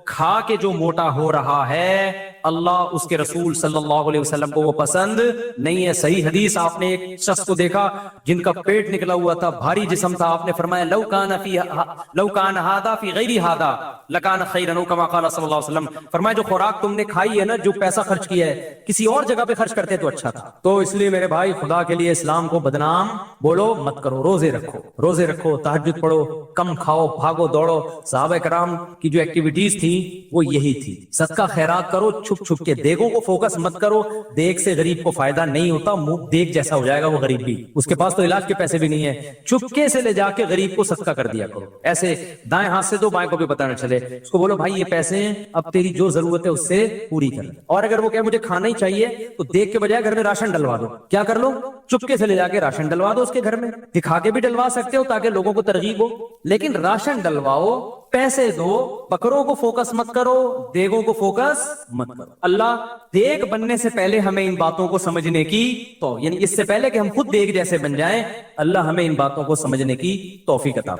کھا کے جو موٹا ہو رہا ہے, اللہ اس کے رسول صلی اللہ علیہ وسلم کو وہ پسند نہیں ہے. صحیح حدیث, آپ نے ایک شخص کو دیکھا جن کا پیٹ نکلا ہوا تھا, بھاری جسم تھا. آپ نے فرمایا لو کان ھذا فی غیر ھذا لکان خیرا, کما قال صلی اللہ علیہ وسلم. فرمایا جو خوراک تم نے کھائی ہے نا, جو پیسہ خرچ کیا ہے, کسی اور جگہ پہ خرچ کرتے تو اچھا تھا. تو اس لیے میرے بھائی خدا کے لیے اسلام کو بدنام بولو مت کرو. روزے رکھو, تہجد پڑھو, کم کھاؤ, بھاگو دوڑو. صحابہ کرام کی جو ایکٹیویٹیز تھی وہ یہی تھی. صدقہ خیرات کرو چھپ کے. دیگوں کو فوکس مت کرو, دیگ سے غریب کو فائدہ نہیں ہوتا. منہ دیگ جیسا ہو جائے گا وہ غریب بھی, اس کے پاس تو علاج کے پیسے بھی نہیں ہے. چپکے سے لے جا کے غریب کو صدقہ کر دیا کرو. ایسے دائیں ہاتھ سے دو, بائیں کو بھی پتہ نہ چلے. اس کو بولو بھائی یہ پیسے ہیں, اب تیری جو ضرورت ہے اس سے پوری کر. اور اگر وہ کہ مجھے کھانا ہی چاہیے تو دیگ کے بجائے گھر میں راشن ڈلوا دو. کیا کر لو, چپکے سے لے جا کے راشن ڈلوا دو اس کے گھر میں. دکھا کے بھی ڈلوا سکتے ہو تاکہ لوگوں کو ترغیب ہو, لیکن راشن ڈلواؤ, پیسے دو. بکروں کو فوکس مت کرو, دیگوں کو فوکس مت کرو. اللہ دیگ بننے سے پہلے ہمیں ان باتوں کو سمجھنے کی تو, یعنی اس سے پہلے کہ ہم خود دیگ جیسے بن جائیں, اللہ ہمیں ان باتوں کو سمجھنے کی توفیق عطا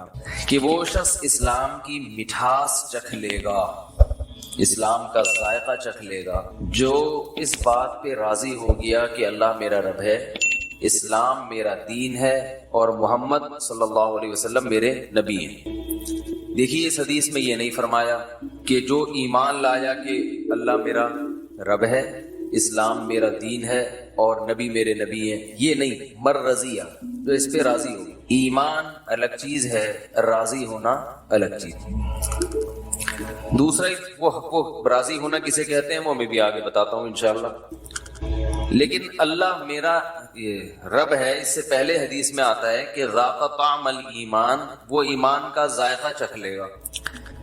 کہ وہ شخص اسلام کی مٹھاس چکھ لے گا, اسلام کا ذائقہ چکھ لے گا, جو اس بات پہ راضی ہو گیا کہ اللہ میرا رب ہے, اسلام میرا دین ہے, اور محمد صلی اللہ علیہ وسلم میرے نبی ہیں. دیکھیے اس حدیث میں یہ نہیں فرمایا کہ جو ایمان لایا کہ اللہ میرا رب ہے, اسلام میرا دین ہے, اور نبی میرے نبی ہیں, یہ نہیں. مر رضیہ, جو اس پہ راضی ہو. ایمان الگ چیز ہے, راضی ہونا الگ چیز. دوسرا وہ راضی ہونا کسے کہتے ہیں وہ میں بھی آگے بتاتا ہوں انشاءاللہ. لیکن اللہ میرا رب ہے, اس سے پہلے حدیث میں آتا ہے کہ ذاق طعم الایمان, وہ ایمان کا ذائقہ چکھ لے گا.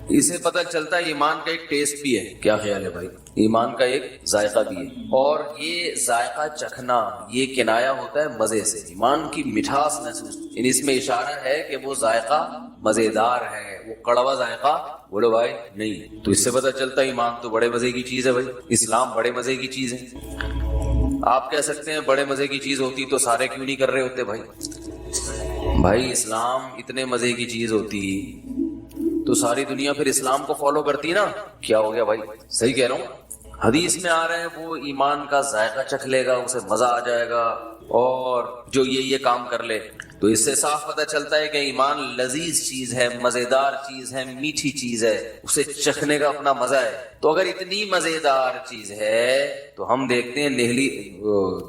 اسے پتہ چلتا ہے ایمان کا ایک ٹیسٹ بھی ہے. کیا خیال ہے بھائی, ایمان کا ایک ذائقہ بھی ہے, اور یہ ذائقہ چکھنا یہ کنایہ ہوتا ہے مزے سے, ایمان کی مٹھاس محسوس. یعنی اس میں اشارہ ہے کہ وہ ذائقہ مزیدار ہے, وہ کڑوا ذائقہ بولو بھائی نہیں. تو اس سے پتہ چلتا ہے ایمان تو بڑے مزے کی چیز ہے بھائی, اسلام بڑے مزے کی چیز ہے. آپ کہہ سکتے ہیں بڑے مزے کی چیز ہوتی تو سارے کیوں نہیں کر رہے ہوتے بھائی. بھائی اسلام اتنے مزے کی چیز ہوتی تو ساری دنیا پھر اسلام کو فالو کرتی نا. کیا ہو گیا بھائی, صحیح کہہ رہا ہوں. حدیث میں آ رہے ہیں وہ ایمان کا ذائقہ چکھ لے گا, اسے مزہ آ جائے گا, اور جو یہ کام کر لے. تو اس سے صاف پتہ چلتا ہے کہ ایمان لذیذ چیز ہے, مزیدار چیز ہے, میٹھی چیز ہے, اسے چکھنے کا اپنا مزہ ہے. تو اگر اتنی مزیدار چیز ہے تو ہم دیکھتے ہیں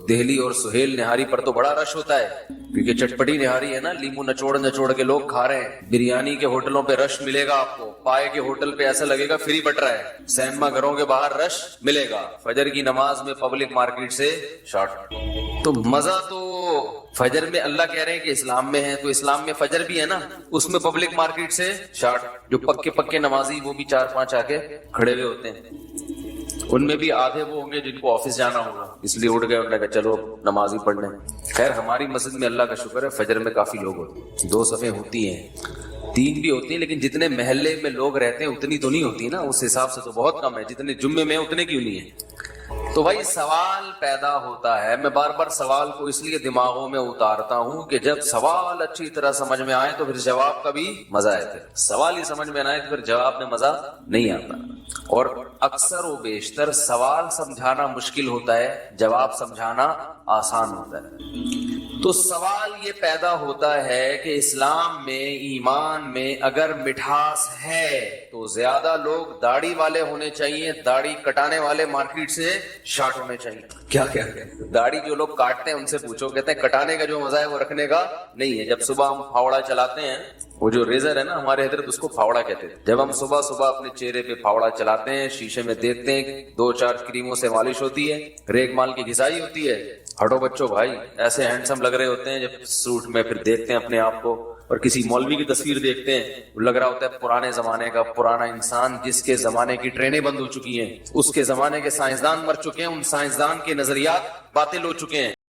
دہلی اور سہیل نہاری پر تو بڑا رش ہوتا ہے. کیونکہ چٹپٹی نہاری ہے نا, لیمو نچوڑ کے لوگ کھا رہے ہیں. بریانی کے ہوٹلوں پہ رش ملے گا آپ کو, پائے کے ہوٹل پہ ایسا لگے گا فری بٹ رہا ہے, سینما گھروں کے باہر رش ملے گا, فجر کی نماز میں پبلک مارکیٹ سے شارٹ. تو مزہ تو فجر میں اللہ کہہ رہے ہیں کہ اسلام میں ہے, تو اسلام میں فجر بھی ہے نا, اس میں پبلک مارکیٹ سے شارٹ. جو پکے نمازی وہ بھی 4-5 آ کے کھڑے ہوئے ہوتے ہیں, ان میں بھی آدھے وہ ہوں گے جن کو آفس جانا ہوگا, اس لیے اٹھ گئے, انہوں نے کہا چلو نماز ہی پڑھ لیں. خیر ہماری مسجد میں اللہ کا شکر ہے فجر میں کافی لوگ ہوتے ہیں, 2 صفیں ہوتی ہیں, 3 بھی ہوتی ہیں, لیکن جتنے محلے میں لوگ رہتے ہیں اتنی تو نہیں ہوتی نا, اس حساب سے تو بہت کم ہے. جتنے جمعے میں اتنے کیوں نہیں ہے. تو بھائی سوال پیدا ہوتا ہے, میں بار بار سوال کو اس لیے دماغوں میں اتارتا ہوں کہ جب سوال اچھی طرح سمجھ میں آئے تو پھر جواب کا بھی مزہ ہے. پھر سوال ہی سمجھ میں نہ آئے تو پھر جواب میں مزہ نہیں آتا. اور اکثر و بیشتر سوال سمجھانا مشکل ہوتا ہے, جواب سمجھانا آسان ہوتا ہے. تو سوال یہ پیدا ہوتا ہے کہ اسلام میں, ایمان میں اگر مٹھاس ہے تو زیادہ لوگ داڑھی والے ہونے چاہیے, داڑھی کٹانے والے مارکیٹ سے شارٹ ہونے چاہیے. کیا داڑھی جو لوگ کاٹتے ہیں ان سے پوچھو, کہتے ہیں کٹانے کا جو مزہ ہے وہ رکھنے کا نہیں ہے. جب صبح ہم پھاوڑا چلاتے ہیں, وہ جو ریزر ہے نا ہمارے حضرت اس کو پھاوڑا کہتے ہیں, جب ہم صبح اپنے چہرے پہ پھاوڑا چلاتے ہیں, شیشے میں دیکھتے ہیں, 2-4 کریموں سے مالش ہوتی ہے, ریگ مال کی غذائی ہوتی ہے, ہٹو بچوں بھائی ایسے ہینڈسم لگ رہے ہوتے ہیں جب سوٹ میں پھر دیکھتے ہیں اپنے آپ کو. اور کسی مولوی کی تصویر دیکھتے ہیں, لگ رہا ہوتا ہے پرانے زمانے کا پرانا انسان, جس کے زمانے کی ٹرینیں بند ہو چکی ہیں, اس کے زمانے کے سائنسدان مر چکے ہیں, ان سائنسدان کے نظریات باطل ہو چکے ہیں.